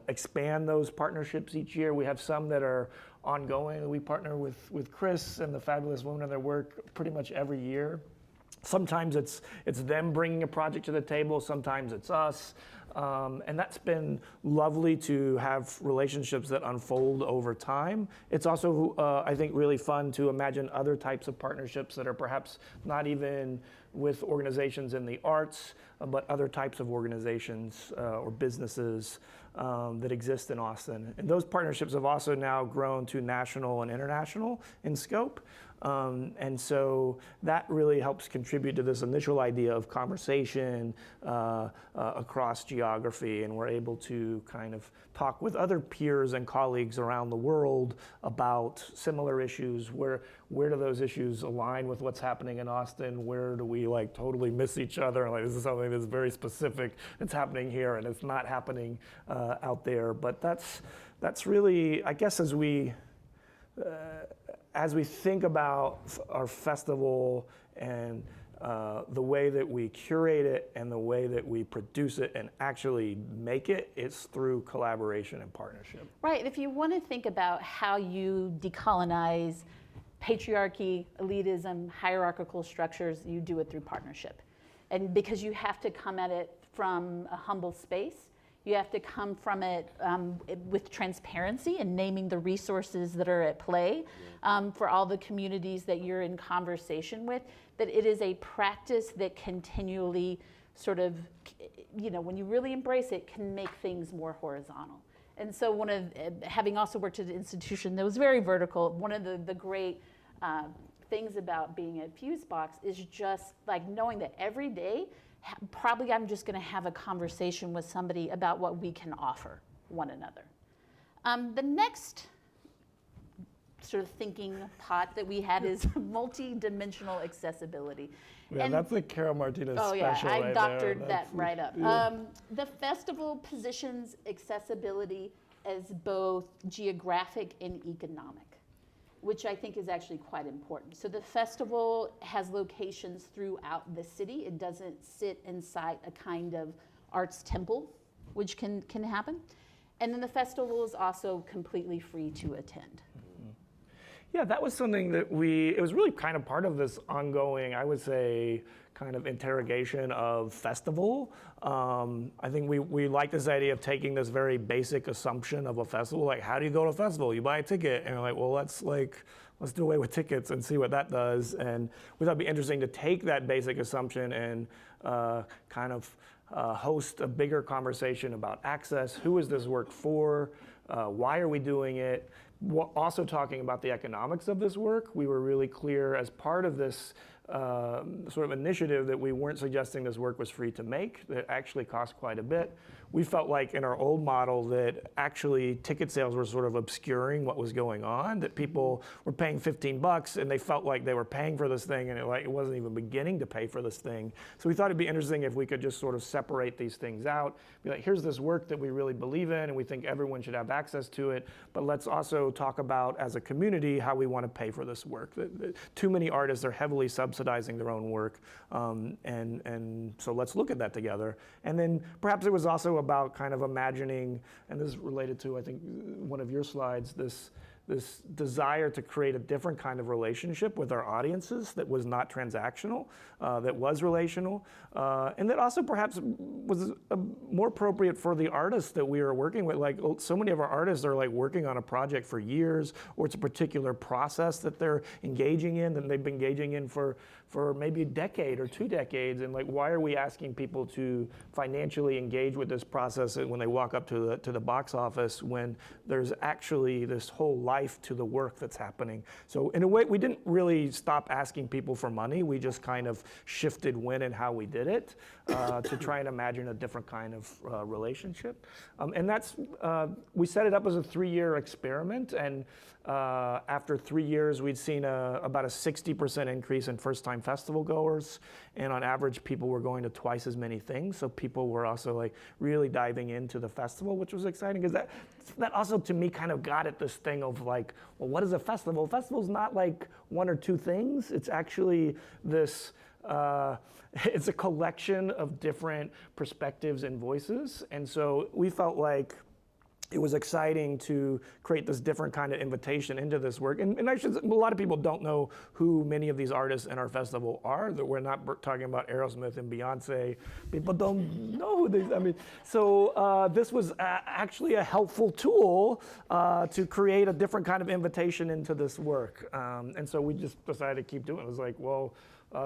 expand those partnerships each year. We have some that are ongoing. We partner with Chris and the fabulous women in their work pretty much every year. Sometimes it's them bringing a project to the table. Sometimes it's us. And that's been lovely to have relationships that unfold over time. It's also, I think, really fun to imagine other types of partnerships that are perhaps not even with organizations in the arts, but other types of organizations or businesses that exist in Austin. And those partnerships have also now grown to national and international in scope. And so that really helps contribute to this initial idea of conversation across geography, and we're able to kind of talk with other peers and colleagues around the world about similar issues. Where do those issues align with what's happening in Austin? Where do we like totally miss each other? Like, this is something that's very specific that's happening here and it's not happening out there. But that's really, I guess, as we think about our festival and the way that we curate it and the way that we produce it and actually make it, it's through collaboration and partnership. Right. If you want to think about how you decolonize patriarchy, elitism, hierarchical structures, you do it through partnership. And because you have to come at it from a humble space, you have to come from it with transparency and naming the resources that are at play for all the communities that you're in conversation with, that it is a practice that continually sort of, when you really embrace it, can make things more horizontal. And so having also worked at an institution that was very vertical, one of the great things about being at Fusebox is just like knowing that every day, probably I'm just going to have a conversation with somebody about what we can offer one another. The next sort of thinking pot that we had is multi-dimensional accessibility. Yeah, and that's the Carol Martinez special. Oh yeah, I right doctored there. that right up. Yeah. The festival positions accessibility as both geographic and economic, which I think is actually quite important. So the festival has locations throughout the city. It doesn't sit inside a kind of arts temple, which can happen. And then the festival is also completely free to attend. Yeah, that was something that it was really kind of part of this ongoing, I would say, kind of interrogation of festival. I think we like this idea of taking this very basic assumption of a festival, like how do you go to a festival? You buy a ticket, and you're like, well, let's do away with tickets and see what that does. And we thought it'd be interesting to take that basic assumption and kind of host a bigger conversation about access. Who is this work for? Why are we doing it? Also talking about the economics of this work. We were really clear as part of this sort of initiative that we weren't suggesting this work was free to make, that it actually cost quite a bit. We felt like in our old model that actually ticket sales were sort of obscuring what was going on, that people were paying $15 and they felt like they were paying for this thing and it wasn't even beginning to pay for this thing. So we thought it'd be interesting if we could just sort of separate these things out, be like, here's this work that we really believe in and we think everyone should have access to it, but let's also talk about as a community how we want to pay for this work. Too many artists are heavily subsidizing their own work, and so let's look at that together. And then perhaps it was also about kind of imagining, and this is related to, I think, one of your slides, this desire to create a different kind of relationship with our audiences that was not transactional, that was relational, and that also perhaps was more appropriate for the artists that we were working with. Like, so many of our artists are like working on a project for years, or it's a particular process that they're engaging in, that they've been engaging in for maybe a decade or 2 decades. And like, why are we asking people to financially engage with this process when they walk up to the box office when there's actually this whole life to the work that's happening? So in a way, we didn't really stop asking people for money. We just kind of shifted when and how we did it to try and imagine a different kind of relationship. And that's, we set it up as a 3-year experiment. And after 3 years, we'd seen about a 60% increase in first-time festival goers. And on average, people were going to twice as many things. So people were also like really diving into the festival, which was exciting because that also to me kind of got at this thing of like, well, what is a festival? A festival's not like 1 or 2 things. It's actually this, it's a collection of different perspectives and voices. And so we felt like it was exciting to create this different kind of invitation into this work. And a lot of people don't know who many of these artists in our festival are. That we're not talking about Aerosmith and Beyonce. People don't know who these, I mean, so this was actually a helpful tool to create a different kind of invitation into this work. And so we just decided to keep doing it. It was like, well,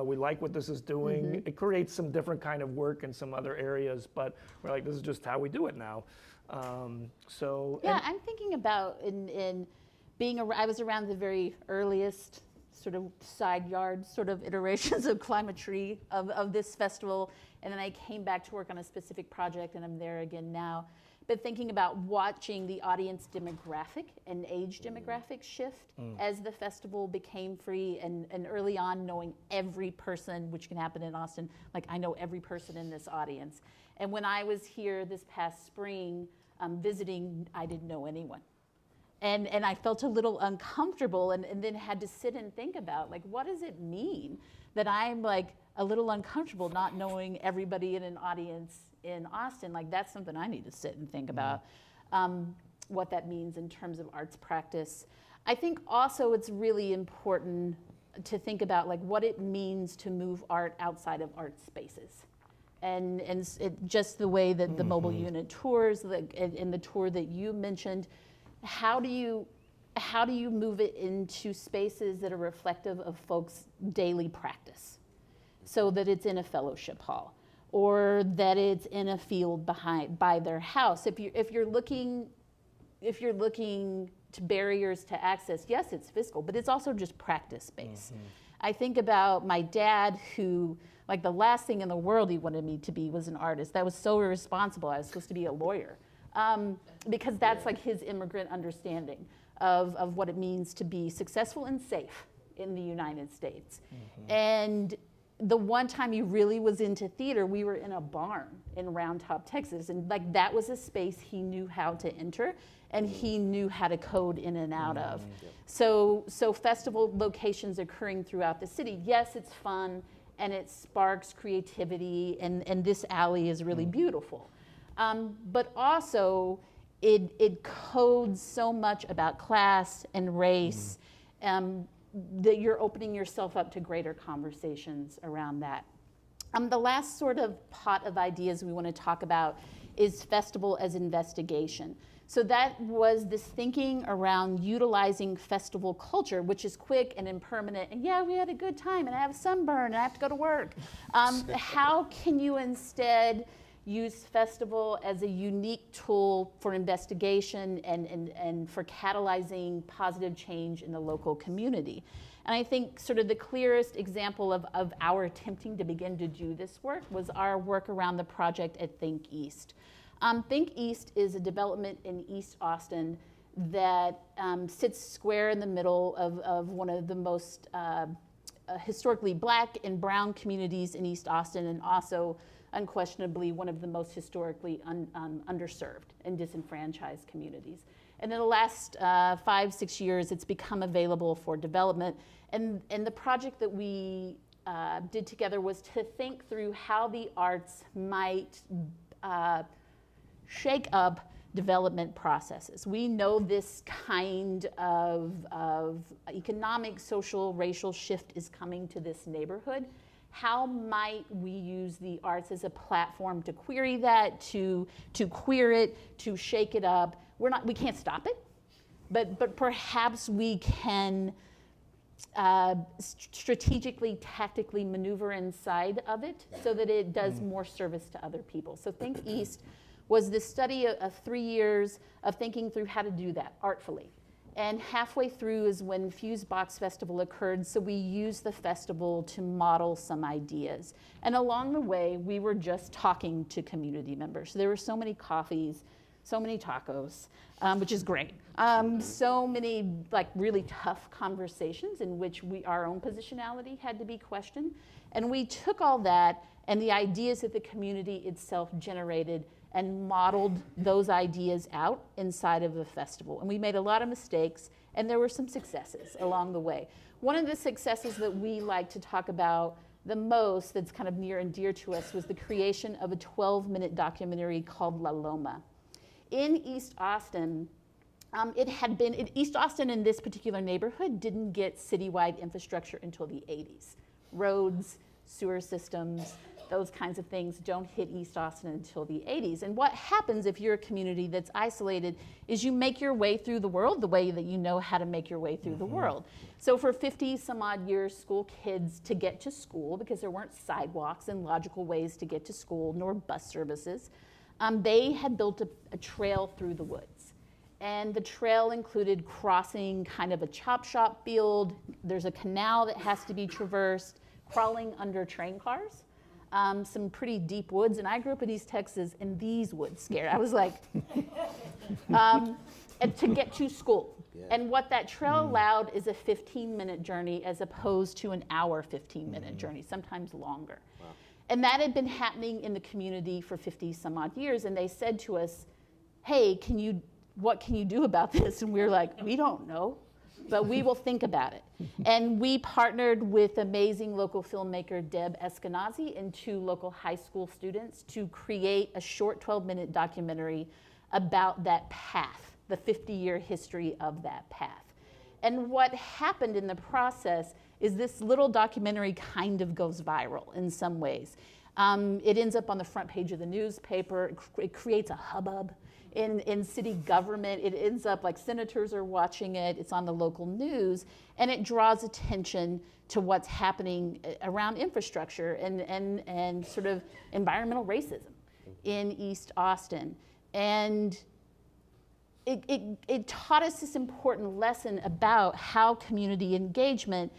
we like what this is doing. Mm-hmm. It creates some different kind of work in some other areas, but we're like, this is just how we do it now. I'm thinking about in being I was around the very earliest sort of side yard sort of iterations of Climatree of this festival, and then I came back to work on a specific project, and I'm there again now. But thinking about watching the audience demographic and age demographic shift as the festival became free, and early on knowing every person, which can happen in Austin, like I know every person in this audience. And when I was here this past spring visiting, I didn't know anyone. And I felt a little uncomfortable and then had to sit and think about, like, what does it mean that I'm like a little uncomfortable not knowing everybody in an audience in Austin? Like, that's something I need to sit and think about, what that means in terms of arts practice. I think also it's really important to think about like what it means to move art outside of art spaces. And just the way that the mobile unit tours, and the tour that you mentioned, how do you move it into spaces that are reflective of folks' daily practice, so that it's in a fellowship hall, or that it's in a field by their house? If you're looking to barriers to access, yes, it's physical, but it's also just practice based. I think about my dad, who, like, the last thing in the world he wanted me to be was an artist. That was so irresponsible. I was supposed to be a lawyer, because that's like his immigrant understanding of what it means to be successful and safe in the United States. And the one time he really was into theater, we were in a barn in Round Top, Texas, and like that was a space he knew how to enter and he knew how to code in and out of. So festival locations occurring throughout the city, yes, it's fun and it sparks creativity, and this alley is really beautiful. But also it codes so much about class and race, that you're opening yourself up to greater conversations around that. The last sort of pot of ideas we want to talk about is festival as investigation. So that was this thinking around utilizing festival culture, which is quick and impermanent, and yeah, we had a good time, and I have sunburn, and I have to go to work. How can you instead use festival as a unique tool for investigation and for catalyzing positive change in the local community? And I think sort of the clearest example of our attempting to begin to do this work was our work around the project at Think East. Think East is a development in East Austin that sits square in the middle of one of the most historically Black and brown communities in East Austin, and also unquestionably one of the most historically underserved and disenfranchised communities. And in the last 5-6 years, it's become available for development. And the project that we did together was to think through how the arts might shake up development processes. We know this kind of economic, social, racial shift is coming to this neighborhood. How might we use the arts as a platform to query that, to queer it, to shake it up? We can't stop it, but perhaps we can strategically, tactically maneuver inside of it so that it does more service to other people. So Think East was this study of 3 years of thinking through how to do that artfully. And halfway through is when Fusebox Festival occurred, so we used the festival to model some ideas. And along the way, we were just talking to community members. There were so many coffees, so many tacos, which is great. So many like really tough conversations in which our own positionality had to be questioned. And we took all that and the ideas that the community itself generated and modeled those ideas out inside of the festival. And we made a lot of mistakes, and there were some successes along the way. One of the successes that we like to talk about the most, that's kind of near and dear to us, was the creation of a 12-minute documentary called La Loma. in East Austin, East Austin in this particular neighborhood didn't get citywide infrastructure until the 80s. Roads, sewer systems, those kinds of things don't hit East Austin until the 80s. And what happens if you're a community that's isolated is you make your way through the world the way that you know how to make your way through the world. So for 50 some odd years, school kids to get to school, because there weren't sidewalks and logical ways to get to school, nor bus services, they had built a trail through the woods. And the trail included crossing kind of a chop shop field. There's a canal that has to be traversed, crawling under train cars. Some pretty deep woods, and I grew up in East Texas, and these woods scared. I was like, and to get to school. Yeah. And what that trail allowed is a 15-minute journey as opposed to an hour 15-minute journey, sometimes longer. Wow. And that had been happening in the community for 50 some odd years, and they said to us, hey, what can you do about this? And we were like, we don't know, but we will think about it. And we partnered with amazing local filmmaker Deb Eskenazi and 2 local high school students to create a short 12-minute documentary about that path, the 50-year history of that path. And what happened in the process is this little documentary kind of goes viral in some ways. It ends up on the front page of the newspaper. It creates a hubbub in city government. It ends up like senators are watching it. It's on the local news, and it draws attention to what's happening around infrastructure and sort of environmental racism in East Austin. And it taught us this important lesson about how community engagement,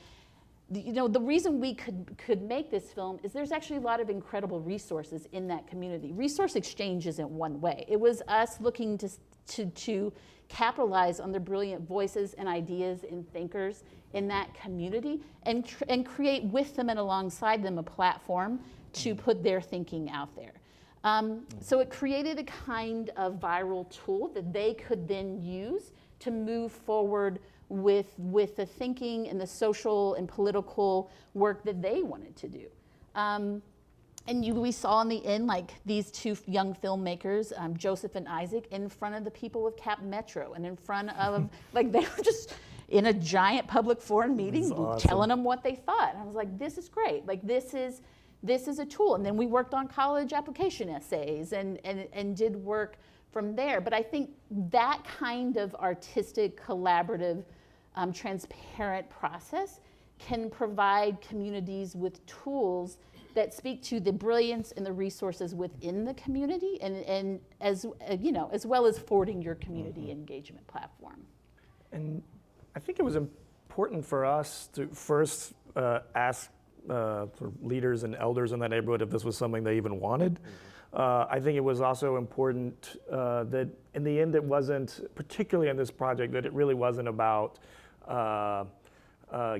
the reason we could make this film is there's actually a lot of incredible resources in that community. Resource exchange isn't one way. It was us looking to capitalize on the brilliant voices and ideas and thinkers in that community and create with them and alongside them a platform to put their thinking out there. So it created a kind of viral tool that they could then use to move forward with the thinking and the social and political work that they wanted to do. We saw in the end, like these 2 young filmmakers, Joseph and Isaac, in front of the people of Cap Metro and in front of, like they were just in a giant public forum meeting awesome. Telling them what they thought. And I was like, this is great. Like this is a tool. And then we worked on college application essays and did work from there. But I think that kind of artistic, collaborative, transparent process can provide communities with tools that speak to the brilliance and the resources within the community, and as well as forwarding your community engagement platform. And I think it was important for us to first ask sort of leaders and elders in that neighborhood if this was something they even wanted. I think it was also important that in the end it wasn't, particularly in this project, that it really wasn't about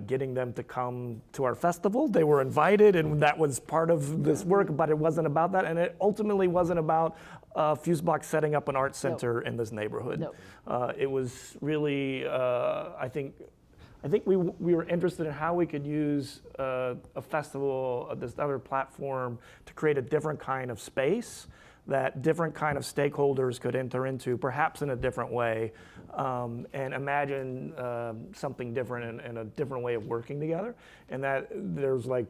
getting them to come to our festival. They were invited, and that was part of this work, but it wasn't about that, and it ultimately wasn't about Fusebox setting up an art center in this neighborhood. It was really, I think we were interested in how we could use a festival, this other platform, to create a different kind of space that different kind of stakeholders could enter into, perhaps in a different way, and imagine something different and a different way of working together. And that there's like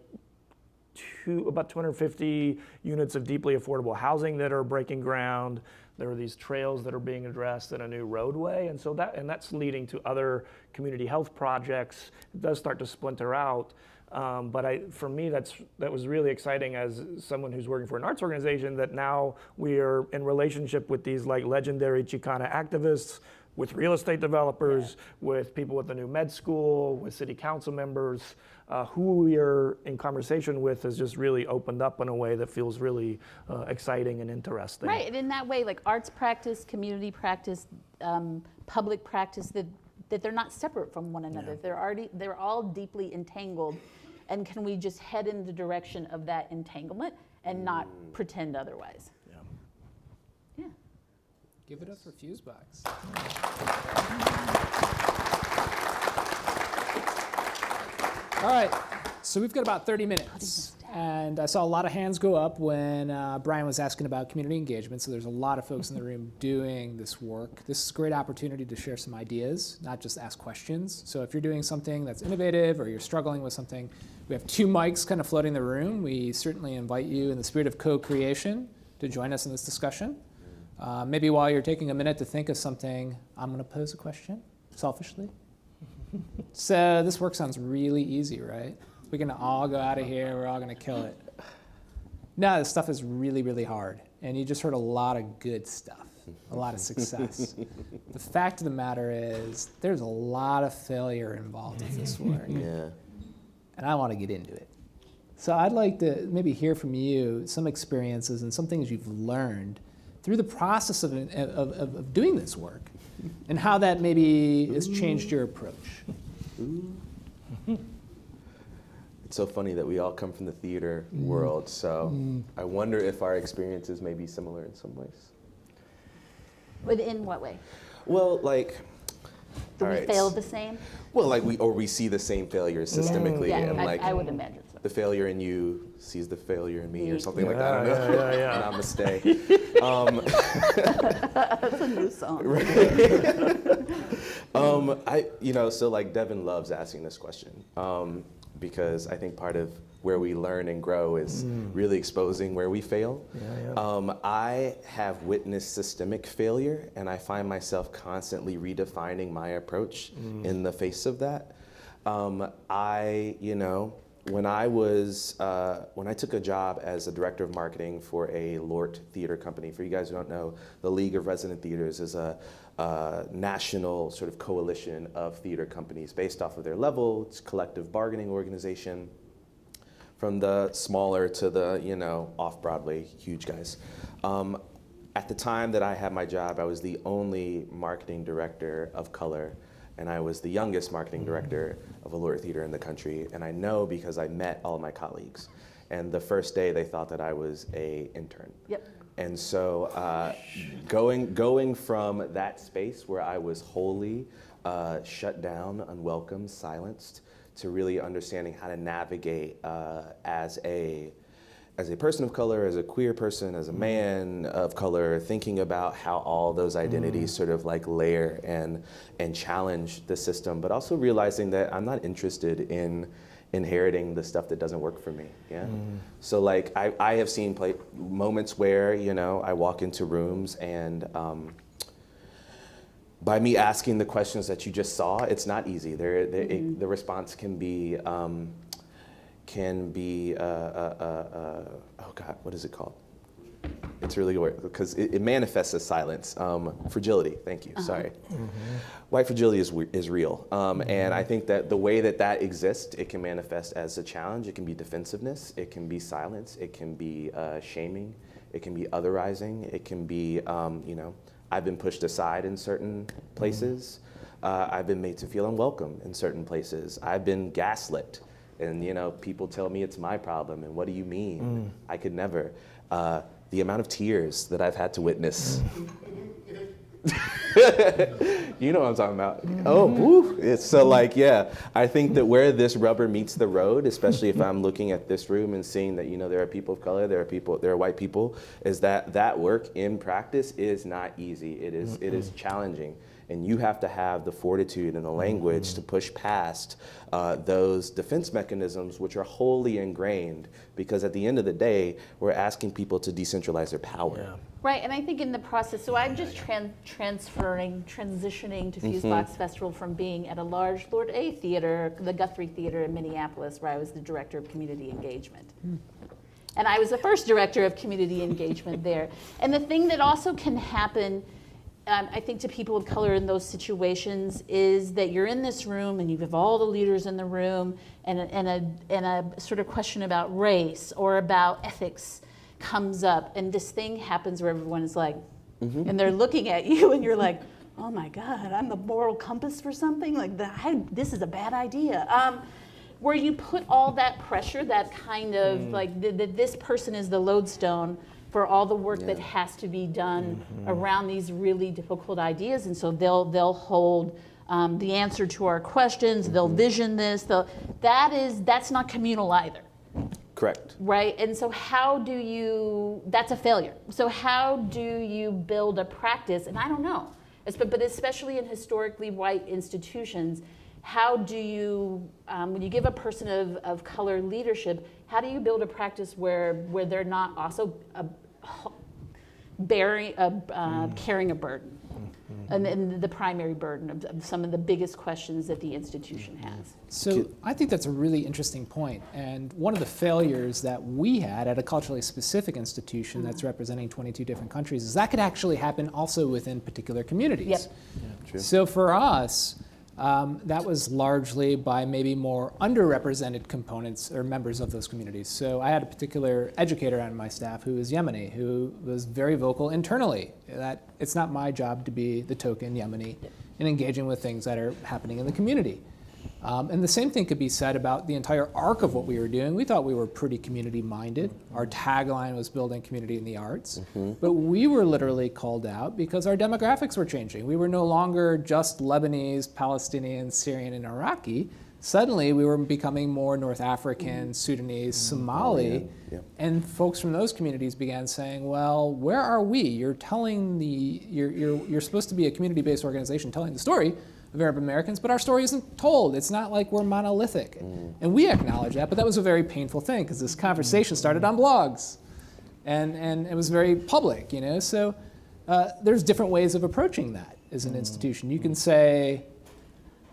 about 250 units of deeply affordable housing that are breaking ground. There are these trails that are being addressed in a new roadway, and so that's leading to other community health projects. It does start to splinter out. But for me, that was really exciting as someone who's working for an arts organization, that now we are in relationship with these like legendary Chicana activists, with real estate developers, with people at the new med school, with city council members. Who we are in conversation with has just really opened up in a way that feels really exciting and interesting. Right, and in that way, like arts practice, community practice, public practice, that they're not separate from one another. Yeah. They're all deeply entangled, and can we just head in the direction of that entanglement and not pretend otherwise? Yeah. Give it up for Fusebox. All right, so we've got about 30 minutes. And I saw a lot of hands go up when Brian was asking about community engagement. So there's a lot of folks in the room doing this work. This is a great opportunity to share some ideas, not just ask questions. So if you're doing something that's innovative or you're struggling with something, we have 2 mics kind of floating the room. We certainly invite you in the spirit of co-creation to join us in this discussion. Maybe while you're taking a minute to think of something, I'm going to pose a question, selfishly. So this work sounds really easy, right? We're going to all go out of here. We're all going to kill it. No, this stuff is really, really hard. And you just heard a lot of good stuff, a lot of success. The fact of the matter is there's a lot of failure involved in this work. Yeah. And I want to get into it. So I'd like to maybe hear from you some experiences and some things you've learned through the process of doing this work and how that maybe has changed your approach. It's so funny that we all come from the theater world, so I wonder if our experiences may be similar in some ways. Within what way? Well, like, Do all we right. fail the same? Well, like we see the same failures systemically, Yeah, and like I would imagine so. the failure in you sees the failure in me, or something like Yeah, that. I don't know. yeah. Namaste. That's a new song. So like Devin loves asking this question because I think part of where we learn and grow is really exposing where we fail. I have witnessed systemic failure, and I find myself constantly redefining my approach in the face of that. When I took a job as a director of marketing for a LORT theater company, for you guys who don't know, the League of Resident Theaters is a national sort of coalition of theater companies based off of their level. It's a collective bargaining organization from the smaller to the, off-Broadway huge guys. At the time that I had my job, I was the only marketing director of color, and I was the youngest marketing director of a LORT theater in the country. And I know because I met all of my colleagues. And the first day they thought that I was an intern. Yep. And so going from that space where I was wholly shut down, unwelcome, silenced, to really understanding how to navigate as a person of color, as a queer person, as a man of color, thinking about how all those identities sort of like layer and challenge the system, but also realizing that I'm not interested in inheriting the stuff that doesn't work for me. Yeah. So like I have seen moments where I walk into rooms and by me asking the questions that you just saw, it's not easy. The response can be oh God, what is it called? It's really weird because it manifests as silence. Fragility, thank you, sorry. White fragility is real. And I think that the way that exists, it can manifest as a challenge. It can be defensiveness, it can be silence, it can be shaming, it can be otherizing, it can be, I've been pushed aside in certain places. I've been made to feel unwelcome in certain places. I've been gaslit. And people tell me it's my problem, and what do you mean? I could never. The amount of tears that I've had to witness. You know what I'm talking about. Oh, woo. It's so like, yeah, I think that where this rubber meets the road, especially if I'm looking at this room and seeing that, there are people of color, there are white people, is that work in practice is not easy. It is challenging. And you have to have the fortitude and the language to push past those defense mechanisms, which are wholly ingrained, because at the end of the day, we're asking people to decentralize their power. Yeah. Right, and I think in the process, so I'm just transitioning to Fusebox Festival from being at a large Lord A theater, the Guthrie Theater in Minneapolis, where I was the director of community engagement. And I was the first director of community engagement there. And the thing that also can happen, I think, to people of color in those situations is that you're in this room and you have all the leaders in the room, and a sort of question about race or about ethics comes up, and this thing happens where everyone is like, and they're looking at you and you're like, oh my God, I'm the moral compass for something? Like, this is a bad idea. Where you put all that pressure, that kind of like, this person is the lodestone for all the work that has to be done around these really difficult ideas. And so they'll hold the answer to our questions, they'll vision this, that's not communal either. Correct. Right? And so that's a failure. So how do you build a practice? And I don't know, but especially in historically white institutions, how do you, when you give a person of color leadership, how do you build a practice where they're not also carrying a burden? And the primary burden of some of the biggest questions that the institution has. So I think that's a really interesting point. And one of the failures that we had at a culturally specific institution that's representing 22 different countries is that could actually happen also within particular communities. Yep. Yeah, true. So for us, that was largely by maybe more underrepresented components or members of those communities. So I had a particular educator on my staff who was Yemeni, who was very vocal internally that it's not my job to be the token Yemeni in engaging with things that are happening in the community. And the same thing could be said about the entire arc of what we were doing. We thought we were pretty community-minded. Our tagline was building community in the arts. But we were literally called out because our demographics were changing. We were no longer just Lebanese, Palestinian, Syrian, and Iraqi. Suddenly, we were becoming more North African, Sudanese, Somali. And folks from those communities began saying, well, where are we? You're telling you're supposed to be a community-based organization telling the story of Arab Americans, but our story isn't told. It's not like we're monolithic. And we acknowledge that, but that was a very painful thing because this conversation started on blogs and it was very public, you know? So there's different ways of approaching that as an institution. You can say,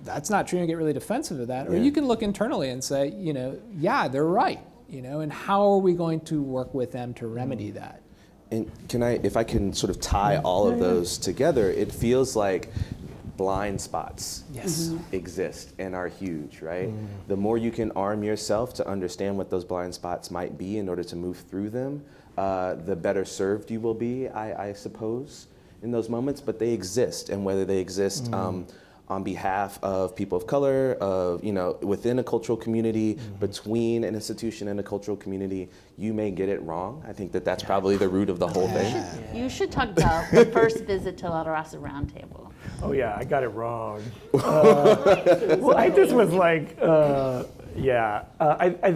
that's not true and get really defensive of that, or you can look internally and say, you know, yeah, they're right, you know, and how are we going to work with them to remedy that? And if I can sort of tie all of those together, it feels like blind spots exist and are huge, right? The more you can arm yourself to understand what those blind spots might be in order to move through them, the better served you will be, I suppose, in those moments. But they exist, and whether they exist on behalf of people of color, of, you know, within a cultural community, between an institution and a cultural community, you may get it wrong. I think that's probably the root of the whole thing. You should talk about the first visit to La Raza Roundtable. Oh yeah, I got it wrong. Well, I just was like, I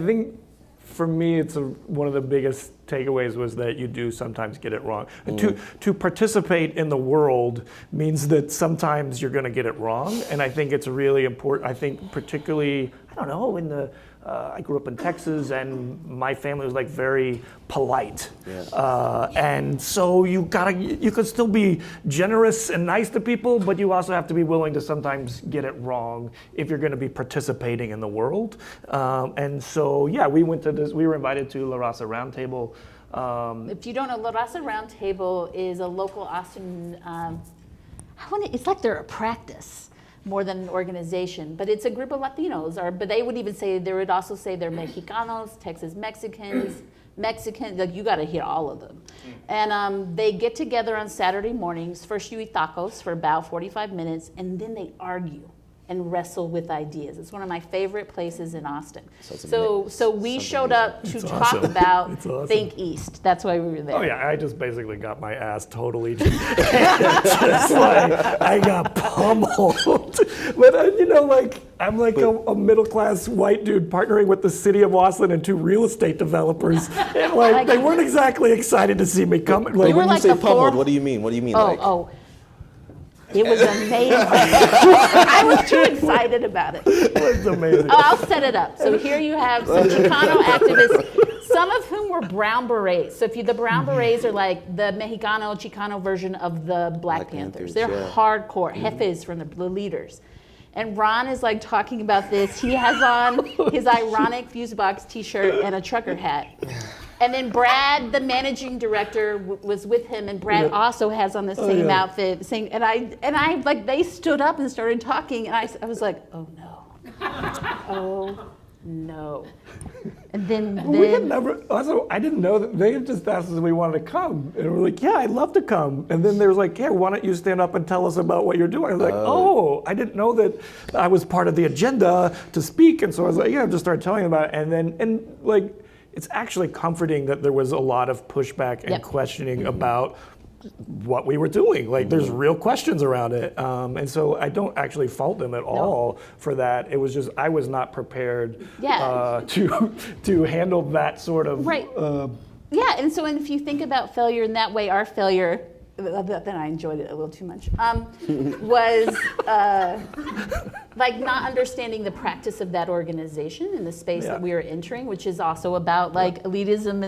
think for me, it's one of the biggest takeaways was that you do sometimes get it wrong. To participate in the world means that sometimes you're going to get it wrong, and I think it's really important. I think particularly, I don't know, I grew up in Texas, and my family was like very polite, and so you could still be generous and nice to people, but you also have to be willing to sometimes get it wrong if you're going to be participating in the world. And so we went to this. We were invited to La Raza Roundtable. If you don't know, La Raza Roundtable is a local Austin. It's like they're a practice more than an organization, but it's a group of Latinos, but they would also say they're Mexicanos, Texas Mexicans, like you got to hear all of them. And they get together on Saturday mornings. First you eat tacos for about 45 minutes, and then they argue and wrestle with ideas. It's one of my favorite places in Austin. So we showed up to talk about Think East. That's why we were there. Oh yeah, I just basically got my ass totally just like, I got pummeled. But you know, like, I'm like a middle-class white dude partnering with the city of Austin and two real estate developers. And like, they weren't exactly excited to see me come. Like, when you like say pummeled, what do you mean? What do you mean? It was amazing. I was too excited about it. It was amazing. I'll set it up. So here you have some Chicano activists, some of whom were brown berets. So the brown berets are like the Mexicano, Chicano version of the Black Panthers. They're hardcore, jefes from the leaders. And Ron is like talking about this. He has on his ironic Fusebox t-shirt and a trucker hat. And then Brad, the managing director, was with him, and Brad also has on the same outfit. And I like, they stood up and started talking, and I was like, oh no, oh no. And then we had never. Also, I didn't know that they had just asked us if we wanted to come, and we're like, yeah, I'd love to come. And then they was like, yeah, why don't you stand up and tell us about what you're doing? I was like, oh, I didn't know that I was part of the agenda to speak, and so I was like, yeah, I just started telling them about it, and like. It's actually comforting that there was a lot of pushback and questioning about what we were doing. Like, there's real questions around it. And so I don't actually fault them at all for that. It was just, I was not prepared to handle that sort of. Right. Yeah, and so if you think about failure in that way, our failure, then I enjoyed it a little too much, was like not understanding the practice of that organization and the space that we are entering, which is also about like elitism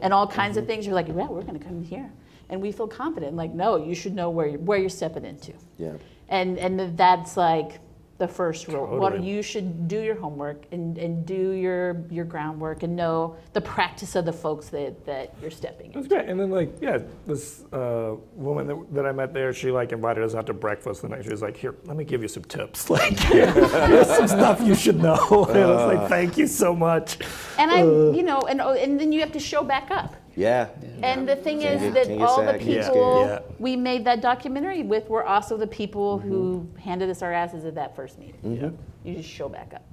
and all kinds of things. You're like, yeah, we're going to come here. And we feel confident. Like, no, you should know where you're stepping into. Yeah. And that's like the first rule. Totally. What you should do your homework and do your groundwork and know the practice of the folks that you're stepping into. That's great. And then like, this woman that I met there, she like invited us out to breakfast the night. She was like, here, let me give you some tips. Like, here's some stuff you should know. And I was like, thank you so much. And and then you have to show back up. Yeah. And the thing is that all the people we made that documentary with were also the people who handed us our asses at that first meeting. You just show back up.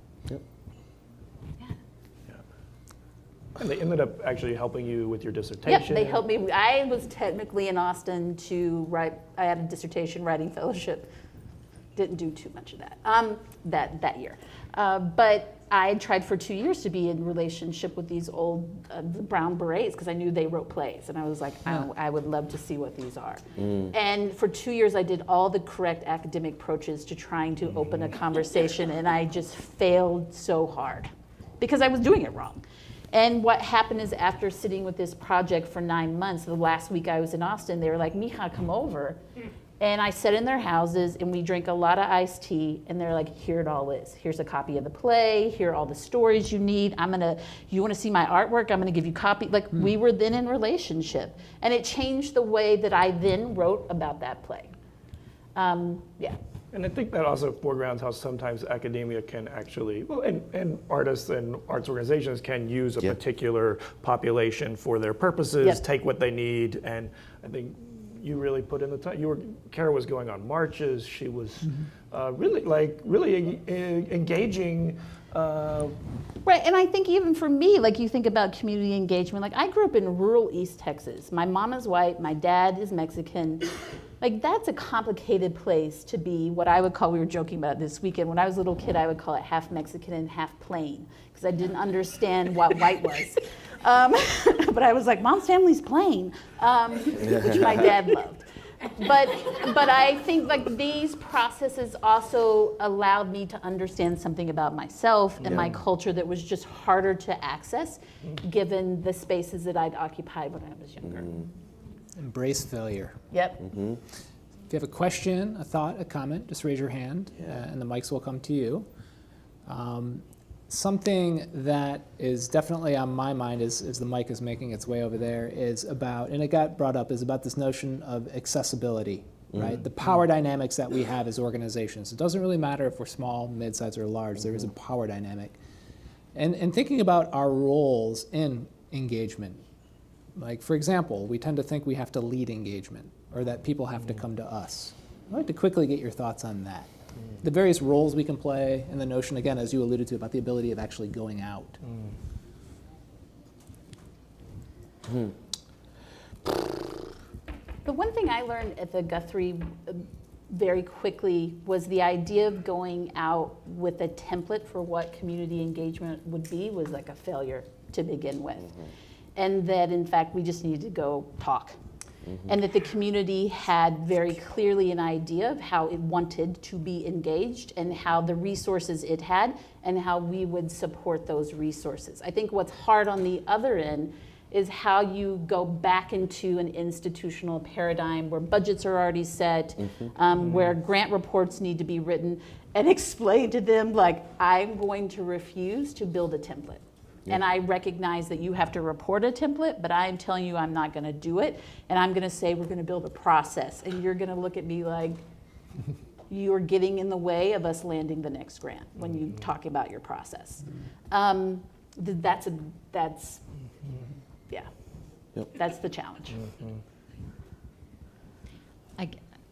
And they ended up actually helping you with your dissertation. Yep, they helped me. I was technically in Austin to write, I had a dissertation writing fellowship. Didn't do too much of that that year. But I had tried for 2 years to be in relationship with these old brown berets because I knew they wrote plays. And I was like, I would love to see what these are. And for 2 years, I did all the correct academic approaches to trying to open a conversation. And I just failed so hard because I was doing it wrong. And what happened is after sitting with this project for 9 months, the last week I was in Austin, they were like, Mija, come over. And I sat in their houses and we drank a lot of iced tea and they're like, here it all is. Here's a copy of the play. Here are all the stories you need. You want to see my artwork? I'm going to give you copy. Like we were then in relationship. And it changed the way that I then wrote about that play. And I think that also foregrounds how sometimes academia can actually, well, and artists and arts organizations can use a particular population for their purposes, take what they need, and I think you really put in the time. Kara was going on marches. She was really engaging. Right, and I think even for me, like you think about community engagement, like I grew up in rural East Texas. My mom is white, my dad is Mexican. Like that's a complicated place to be what I would call, we were joking about this weekend, when I was a little kid, I would call it half Mexican and half plain, because I didn't understand what white was. But I was like, Mom's family's plain, which my dad loved. But I think like these processes also allowed me to understand something about myself and my culture that was just harder to access given the spaces that I'd occupied when I was younger. Embrace failure. Yep. If you have a question, a thought, a comment, just raise your hand and the mics will come to you. Something that is definitely on my mind as the mic is making its way over there is about, and it got brought up, is about this notion of accessibility, right? The power dynamics that we have as organizations. It doesn't really matter if we're small, mid-size, or large, there is a power dynamic. And thinking about our roles in engagement, like for example, we tend to think we have to lead engagement or that people have to come to us. I'd like to quickly get your thoughts on that. The various roles we can play, and the notion, again, as you alluded to, about the ability of actually going out. The one thing I learned at the Guthrie very quickly was the idea of going out with a template for what community engagement would be was like a failure to begin with. And that, in fact, we just needed to go talk. And that the community had very clearly an idea of how it wanted to be engaged and how the resources it had and how we would support those resources. I think what's hard on the other end is how you go back into an institutional paradigm where budgets are already set, where grant reports need to be written, and explain to them, like, I'm going to refuse to build a template. And I recognize that you have to report a template, but I'm telling you I'm not going to do it. And I'm going to say we're going to build a process. And you're going to look at me like you're getting in the way of us landing the next grant when you talk about your process. That's the challenge.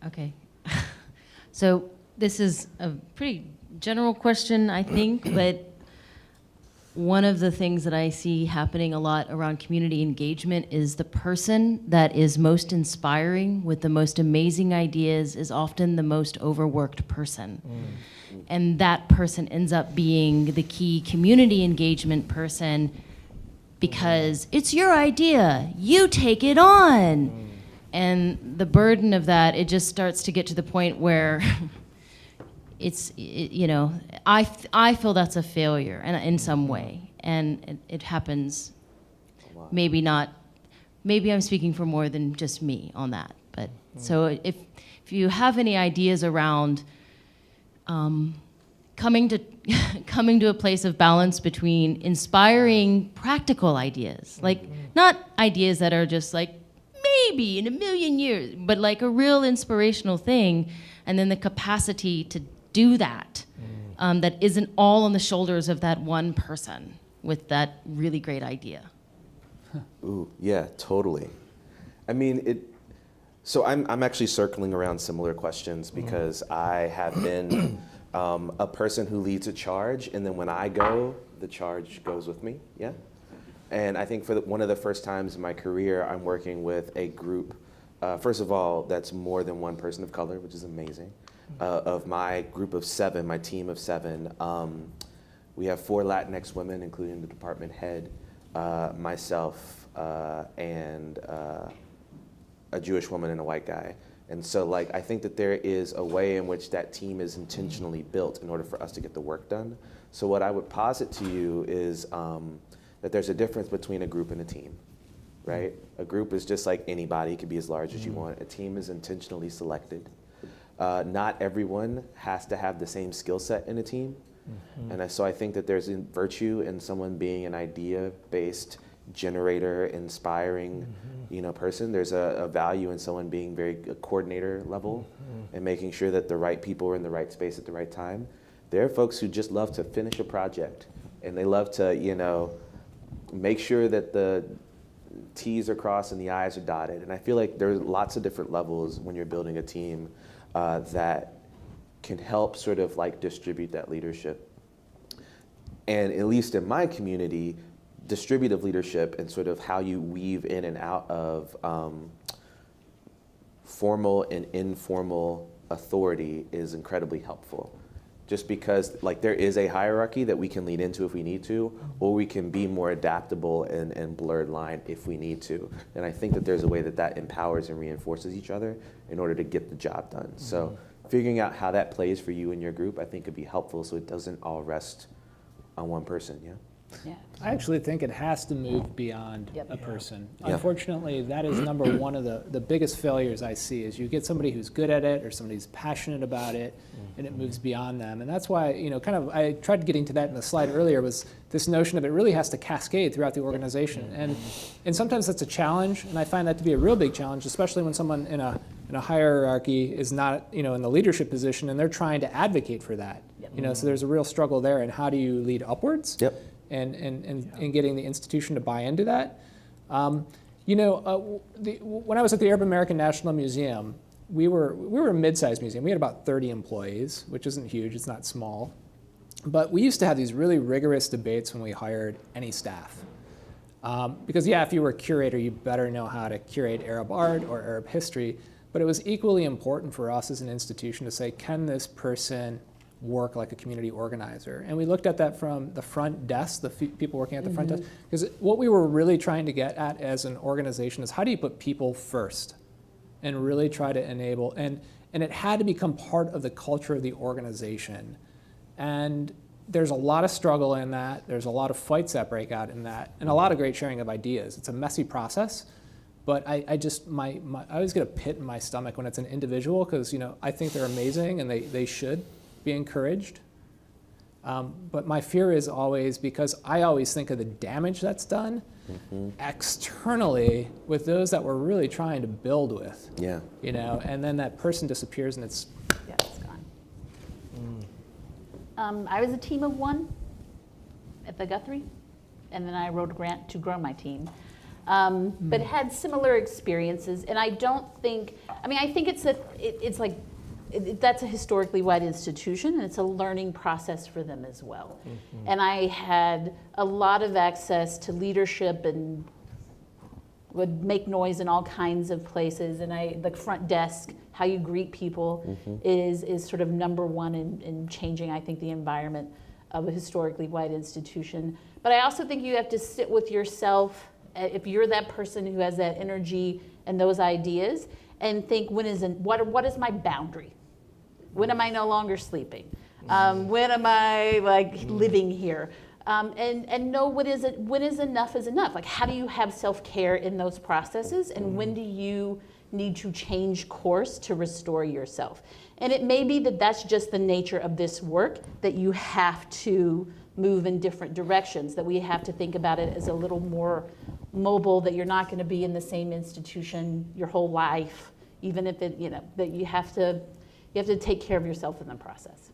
Okay. So this is a pretty general question, I think, but one of the things that I see happening a lot around community engagement is the person that is most inspiring with the most amazing ideas is often the most overworked person. And that person ends up being the key community engagement person because it's your idea, you take it on. And the burden of that, it just starts to get to the point where I feel that's a failure in some way, and it happens. Maybe I'm speaking for more than just me on that. But so if you have any ideas around coming to a place of balance between inspiring practical ideas, like not ideas that are just like maybe in a million years, but like a real inspirational thing, and then the capacity to do that, that isn't all on the shoulders of that one person with that really great idea. Ooh, yeah, totally. I mean, so I'm actually circling around similar questions because I have been a person who leads a charge, and then when I go, the charge goes with me, yeah? And I think for one of the first times in my career, I'm working with a group, first of all, that's more than one person of color, which is amazing. Of my group of 7, my team of 7, we have 4 Latinx women, including the department head, myself, and a Jewish woman and a white guy. And so I think that there is a way in which that team is intentionally built in order for us to get the work done. So what I would posit to you is that there's a difference between a group and a team, right? A group is just like anybody, it could be as large as you want. A team is intentionally selected. Not everyone has to have the same skill set in a team. And so I think that there's virtue in someone being an idea-based generator, inspiring person. There's a value in someone being very coordinator level and making sure that the right people are in the right space at the right time. There are folks who just love to finish a project, and they love to, make sure that the T's are crossed and the I's are dotted. And I feel like there's lots of different levels when you're building a team that can help sort of distribute that leadership. And at least in my community, distributive leadership and sort of how you weave in and out of formal and informal authority is incredibly helpful. Just because there is a hierarchy that we can lean into if we need to, or we can be more adaptable and blurred line if we need to. And I think that there's a way that empowers and reinforces each other in order to get the job done. So figuring out how that plays for you and your group, I think could be helpful so it doesn't all rest on one person, yeah? Yeah. I actually think it has to move beyond Yep. a person. Yep. Unfortunately, that is number one of the biggest failures I see is you get somebody who's good at it or somebody who's passionate about it and it moves beyond them. And that's why, I tried getting to that in the slide earlier was this notion of it really has to cascade throughout the organization. And sometimes that's a challenge, and I find that to be a real big challenge, especially when someone in a hierarchy is not, in the leadership position and they're trying to advocate for that. Yep. So there's a real struggle there, and how do you lead upwards? Yep. And getting the institution to buy into that. When I was at the Arab American National Museum, we were a mid-sized museum. We had about 30 employees, which isn't huge, it's not small. But we used to have these really rigorous debates when we hired any staff. Because if you were a curator, you better know how to curate Arab art or Arab history. But it was equally important for us as an institution to say, can this person work like a community organizer? And we looked at that from the front desk, the people working at the front desk, because what we were really trying to get at as an organization is how do you put people first and really try to enable, and it had to become part of the culture of the organization. And there's a lot of struggle in that, there's a lot of fights that break out in that, and a lot of great sharing of ideas. It's a messy process, but I always get a pit in my stomach when it's an individual, because I think they're amazing and they should be encouraged. But my fear is always, because I always think of the damage that's done externally with those that we're really trying to build with. Yeah. And then that person disappears and it's gone. I was a team of 1 at the Guthrie, and then I wrote a grant to grow my team. But had similar experiences, and I don't think, I think that's a historically white institution, and it's a learning process for them as well. And I had a lot of access to leadership and would make noise in all kinds of places. And the front desk, how you greet people is sort of number one in changing, I think, the environment of a historically white institution. But I also think you have to sit with yourself, if you're that person who has that energy and those ideas, and think, what is my boundary? When am I no longer sleeping? When am I living here? And know when is enough is enough. Like, how do you have self-care in those processes, and when do you need to change course to restore yourself? And it may be that that's just the nature of this work, that you have to move in different directions, that we have to think about it as a little more mobile, that you're not going to be in the same institution your whole life, even if it, that you have to take care of yourself in the process.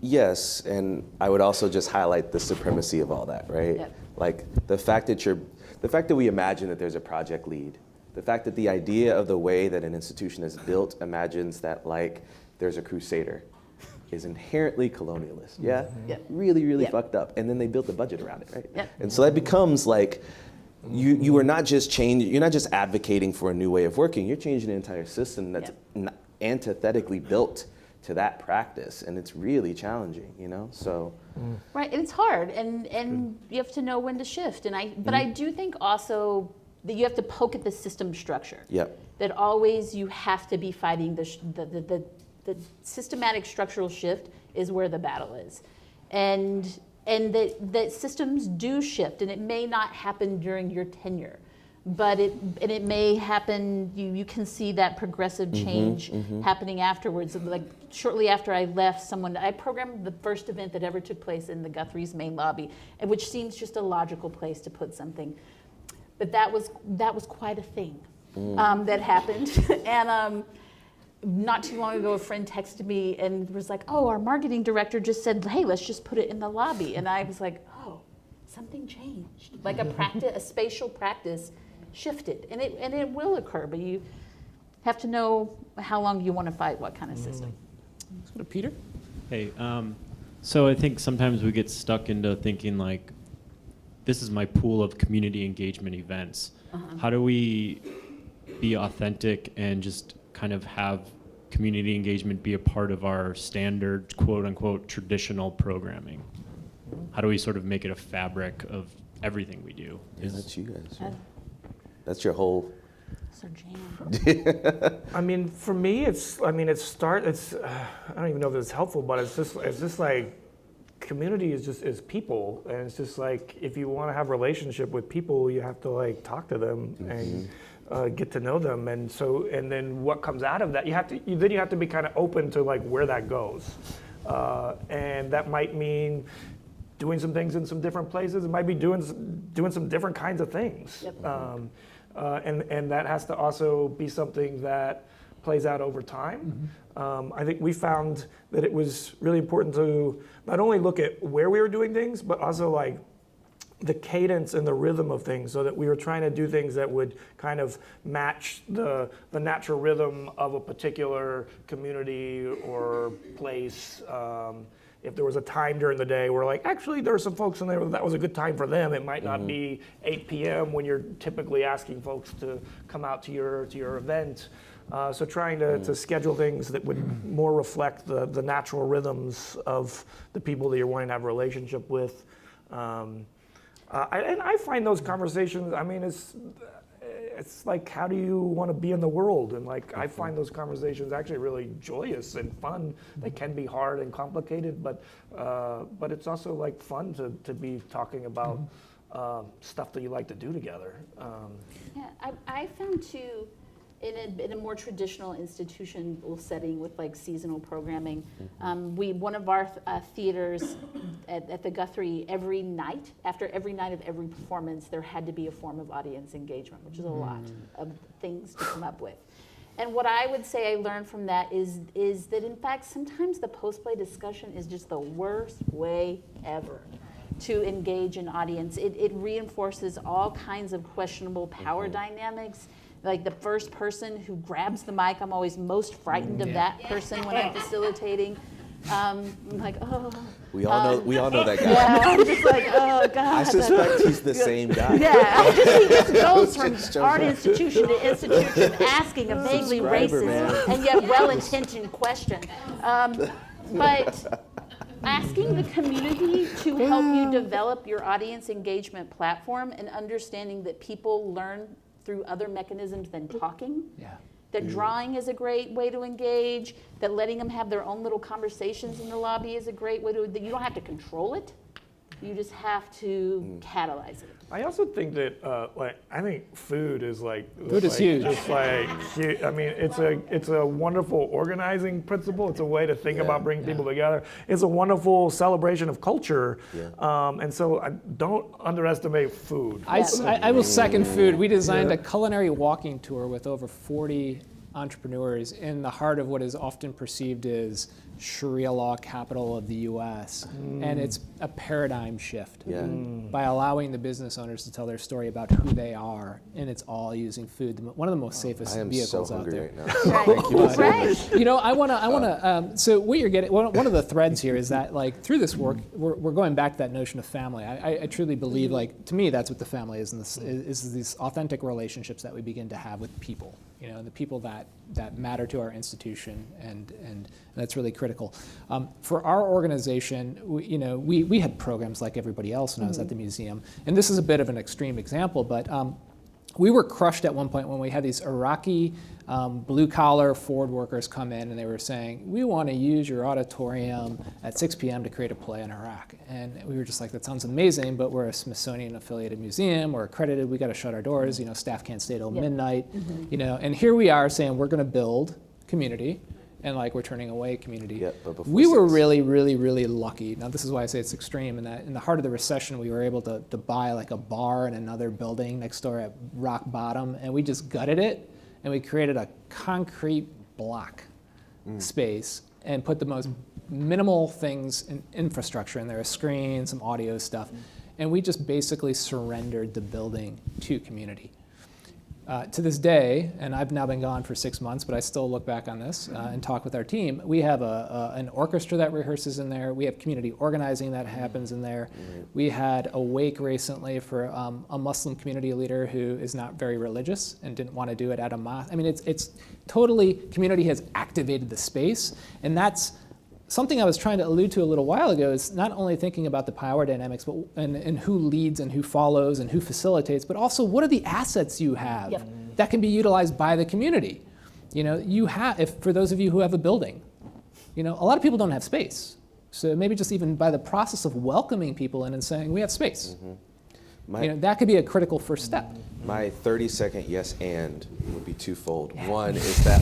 Yes, and I would also just highlight the supremacy of all that, right? Yep. Like the fact that we imagine that there's a project lead, the fact that the idea of the way that an institution is built imagines that like there's a crusader is inherently colonialist. Yeah? Yep. Really, really Yep. fucked up. And then they built a budget around it, right? Yep. And so that becomes like you are not just you're not just advocating for a new way of working, you're changing an entire system that's antithetically built to that practice, and it's really challenging, so. Right, and it's hard, and you have to know when to shift. But I do think also that you have to poke at the system structure. Yep. That always you have to be fighting the systematic structural shift is where the battle is, and that systems do shift, and it may not happen during your tenure, but it may happen. You can see that progressive change happening afterwards. Like shortly after I left, I programmed the first event that ever took place in the Guthrie's main lobby, and which seems just a logical place to put something. But that was quite a thing that happened, and not too long ago, a friend texted me and was like, "Oh, our marketing director just said, hey, let's just put it in the lobby," and I was like, "Oh, something changed. Like a spatial practice shifted, and it will occur, but you have to know how long you want to fight what kind of system." Let's go to Peter. Hey, so I think sometimes we get stuck into thinking like, this is my pool of community engagement events. How do we be authentic and just kind of have community engagement be a part of our standard, quote unquote, traditional programming? How do we sort of make it a fabric of everything we do? Yeah, that's you guys. Yeah. That's your whole. So jam. I mean, for me, I don't even know if it's helpful, but it's just like community is people, and it's just like if you want to have a relationship with people, you have to like talk to them and get to know them, and then what comes out of that, you have to be kind of open to like where that goes, and that might mean doing some things in some different places. It might be doing some different kinds of things. Yep. And that has to also be something that plays out over time. I think we found that it was really important to not only look at where we were doing things, but also like the cadence and the rhythm of things, so that we were trying to do things that would kind of match the natural rhythm of a particular community or place. If there was a time during the day where like, actually there were some folks in there that was a good time for them, it might not be 8 p.m. when you're typically asking folks to come out to your event. So trying to schedule things that would more reflect the natural rhythms of the people that you're wanting to have a relationship with. And I find those conversations, I mean, it's like, how do you want to be in the world? And like, I find those conversations actually really joyous and fun. They can be hard and complicated, but it's also like fun to be talking about stuff that you like to do together. Yeah, I found too, in a more traditional institutional setting with like seasonal programming, one of our theaters at the Guthrie, after every night of every performance, there had to be a form of audience engagement, which is a lot of things to come up with. And what I would say I learned from that is that in fact sometimes the post-play discussion is just the worst way ever to engage an audience. It reinforces all kinds of questionable power dynamics like the first person who grabs the mic, I'm always most frightened of that person when I'm facilitating. I'm like, oh. We all know that guy. Yeah, I'm just like, oh God. I suspect he's the same guy. Yeah, he just goes from Just art shows up. institution to institution, asking a vaguely Subscriber, racist man. and yet well-intentioned question. But asking the community to help you develop your audience engagement platform and understanding that people learn through other mechanisms than talking. Yeah. That drawing is a great way to engage, that letting them have their own little conversations in the lobby is a great way that you don't have to control it, you just have to catalyze it. I also think that I think food is Food is huge. Just like huge. I mean, it's a wonderful organizing principle. It's a way to think about bringing people together. It's a wonderful celebration of culture, and so I don't underestimate food. I will second food. We designed a culinary walking tour with over 40 entrepreneurs in the heart of what is often perceived as Sharia law capital of the U.S. And it's a paradigm shift by allowing the business owners to tell their story about who they are, and it's all using food. One of the most safest I am so vehicles out hungry there. right now. Right. Thank you. Right. You know, I wanna. So what you're getting, one of the threads here is that, like, through this work, we're going back to that notion of family. I truly believe, like, to me, that's what the family is, and this is these authentic relationships that we begin to have with people. You know, the people that matter to our institution, and that's really critical. For our organization, we had programs like everybody else when I was at the museum, and this is a bit of an extreme example, but we were crushed at one point when we had these Iraqi blue-collar Ford workers come in, and they were saying, we want to use your auditorium at 6 p.m. to create a play in Iraq. And we were just like, that sounds amazing, but we're a Smithsonian-affiliated museum, we're accredited, we got to shut our doors, staff can't stay till midnight, and here we are saying we're going to build community, and like we're turning away community. But before We were 6. really, really, really lucky. Now this is why I say it's extreme, in that in the heart of the recession, we were able to buy like a bar in another building next door at rock bottom, and we just gutted it, and we created a concrete block space and put the most minimal things in infrastructure in there, a screen, some audio stuff, and we just basically surrendered the building to community. To this day, and I've now been gone for 6 months, but I still look back on this and talk with our team. We have an orchestra that rehearses in there. We have community organizing that happens in there. We had a wake recently for a Muslim community leader who is not very religious and didn't want to do it at a mosque. I mean, it's totally, community has activated the space, and that's something I was trying to allude to a little while ago, is not only thinking about the power dynamics, but and who leads and who follows and who facilitates, but also what are the assets you have that can be utilized by the community. You have, if for those of you who have a building, a lot of people don't have space. So maybe just even by the process of welcoming people in and saying, we have space. That could be a critical first step. My 30-second yes and would be twofold. One is that,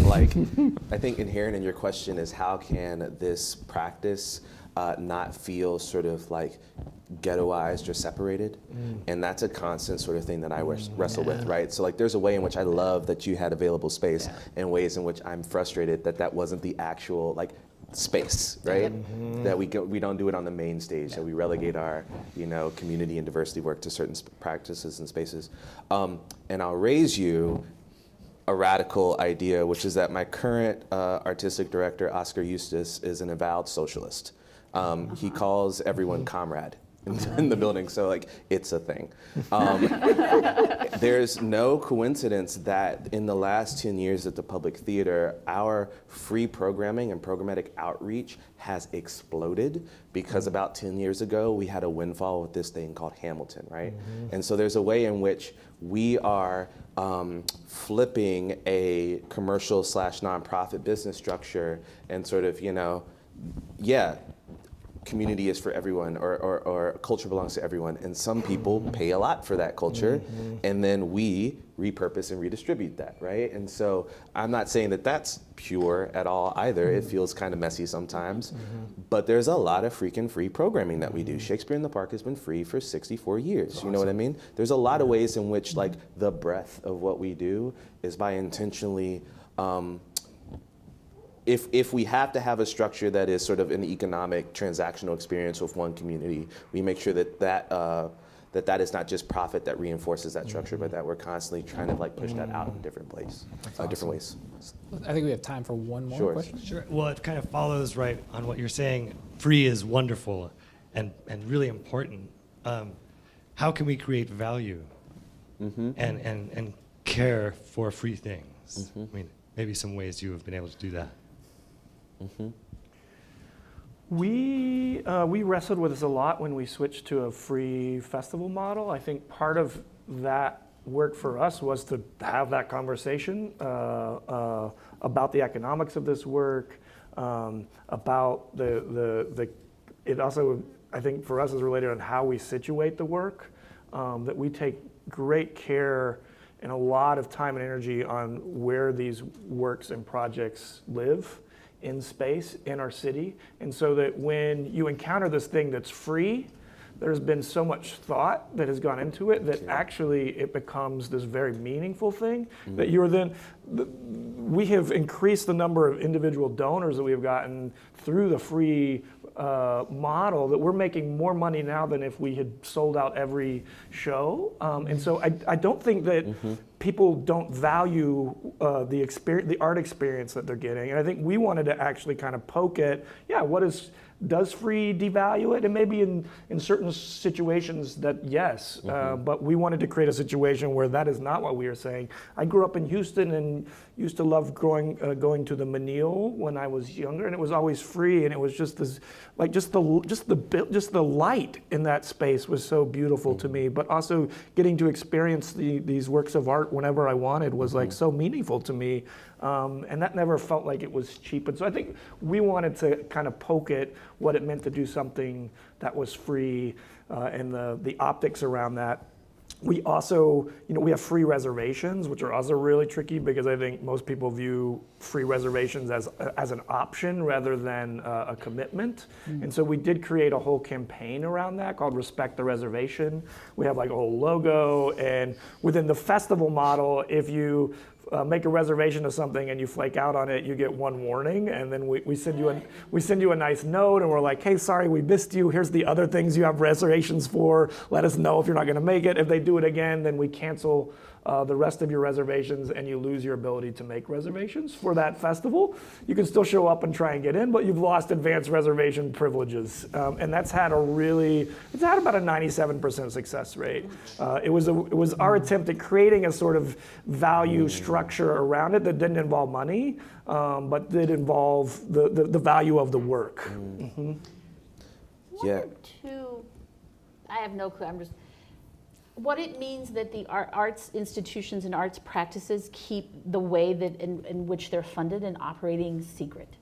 I think inherent in your question is how can this practice not feel sort of like ghettoized or separated? And that's a constant sort of thing that I wrestle with, right? So there's a way in which I love that you had available space, and ways in which I'm frustrated that wasn't the actual space, right? That we don't do it on the main stage, that we relegate our community and diversity work to certain practices and spaces. And I'll raise you a radical idea, which is that my current artistic director, Oscar Eustace, is an avowed socialist. He calls everyone comrade in the building, so it's a thing. There's no coincidence that in the last 10 years at the Public Theater, our free programming and programmatic outreach has exploded, because about 10 years ago, we had a windfall with this thing called Hamilton, right? And so there's a way in which we are flipping a commercial / nonprofit business structure and sort of, community is for everyone, or culture belongs to everyone, and some people pay a lot for that culture, and then we repurpose and redistribute that, right? And so I'm not saying that that's pure at all either. It feels kind of messy sometimes, but there's a lot of freaking free programming that we do. Shakespeare in the Park has been free for 64 years. You know what I mean? There's a lot of ways in which the breadth of what we do is by intentionally if we have to have a structure that is sort of an economic transactional experience with one community, we make sure that that is not just profit that reinforces that structure, but that we're constantly trying to like push that out in different ways, different ways. I think we have time for one more Sure. question. Sure. Well, it kind of follows right on what you're saying. Free is wonderful and really important. How can we create value and care for free things? I mean, maybe some ways you have been able to do that. We wrestled with this a lot when we switched to a free festival model. I think part of that work for us was to have that conversation about the economics of this work, about it also, I think for us is related on how we situate the work, that we take great care and a lot of time and energy on where these works and projects live in space in our city. And so that when you encounter this thing that's free, there's been so much thought that has gone into it that actually it becomes this very meaningful thing that you're then, we have increased the number of individual donors that we have gotten through the free model, that we're making more money now than if we had sold out every show. And so I don't think that people don't value the art experience that they're getting. And I think we wanted to actually kind of poke at, does free devalue it? And maybe in certain situations that yes, but we wanted to create a situation where that is not what we are saying. I grew up in Houston and used to love going to the Menil when I was younger, and it was always free, and it was just this, like just the light in that space was so beautiful to me. But also getting to experience these works of art whenever I wanted was like so meaningful to me. And that never felt like it was cheap. And so I think we wanted to kind of poke at what it meant to do something that was free and the optics around that. We also, we have free reservations, which are also really tricky because I think most people view free reservations as an option rather than a commitment. And so we did create a whole campaign around that called Respect the Reservation. We have like a whole logo, and within the festival model, if you make a reservation of something and you flake out on it, you get one warning, and then we send you a nice note, and we're like, hey, sorry, we missed you. Here's the other things you have reservations for. Let us know if you're not going to make it. If they do it again, then we cancel the rest of your reservations, and you lose your ability to make reservations for that festival. You can still show up and try and get in, but you've lost advanced reservation privileges. And that's had it's had about a 97% success rate. It was our attempt at creating a sort of value structure around it that didn't involve money, but did involve the value of the work. Yeah. I have no clue. What it means that the arts institutions and arts practices keep the way that in which they're funded and operating secret.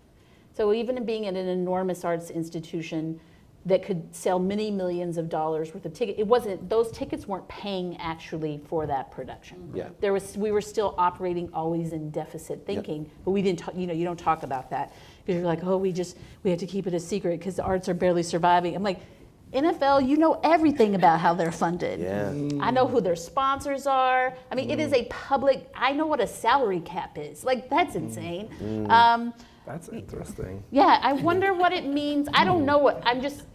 So even being in an enormous arts institution that could sell many millions of dollars worth of tickets, those tickets weren't paying actually for that production. Yeah. We were still operating always in deficit thinking, but we didn't you don't talk about that because you're like, oh, we have to keep it a secret because the arts are barely surviving. I'm like, NFL, you know everything about how they're funded. Yeah. I know who their sponsors are. I mean, it is a public, I know what a salary cap is. Like, that's insane. That's interesting. Yeah, I wonder what it means. I don't know I'm just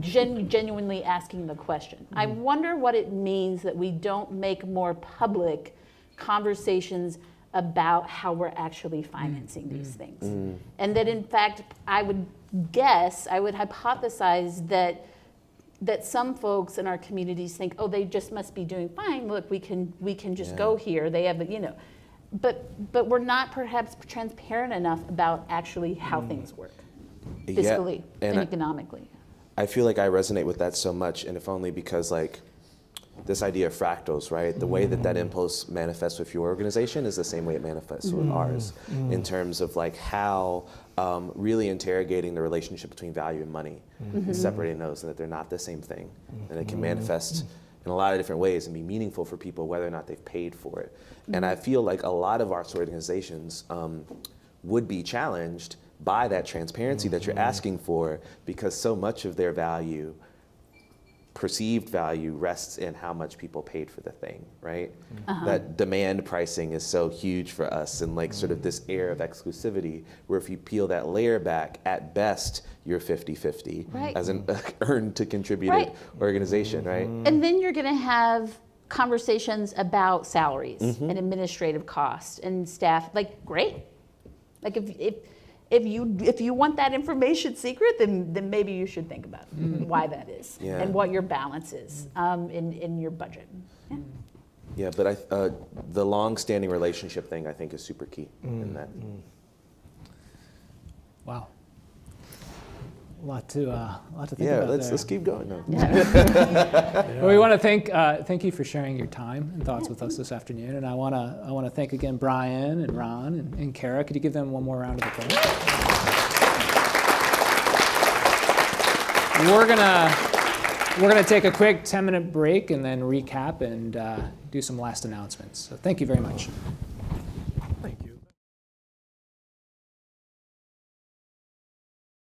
genuinely asking the question. I wonder what it means that we don't make more public conversations about how we're actually financing these things. And that in fact, I would hypothesize that some folks in our communities think, oh, they just must be doing fine. Look, we can just go here. They have, but we're not perhaps transparent enough about actually how things work, fiscally and economically. I feel like I resonate with that so much, and if only because like this idea of fractals, right? The way that impulse manifests with your organization is the same way it manifests with ours, in terms of like how really interrogating the relationship between value and money, and separating those, and that they're not the same thing, and it can manifest in a lot of different ways and be meaningful for people whether or not they've paid for it. And I feel like a lot of arts organizations would be challenged by that transparency that you're asking for, because so much of their value perceived value rests in how much people paid for the thing, right? That demand pricing is so huge for us, and like sort of this air of exclusivity, where if you peel that layer back, at best, you're 50-50 Right. as an earned to contributed Right. organization, right? And then you're going to have conversations about salaries and administrative costs and staff. Like, great. Like, if you want that information secret, then maybe you should think about why that is Yeah. and what your balance is in your budget. Yeah. Yeah, but the long-standing relationship thing I think is super key in that. Wow. A lot to think Yeah, about let's there. keep going. No. Well, we want to thank you for sharing your time and thoughts with us this afternoon, and I want to thank again Brian and Ron and Kara. Could you give them one more round of applause? We're gonna take a quick 10-minute break and then recap and do some last announcements. So thank you very much.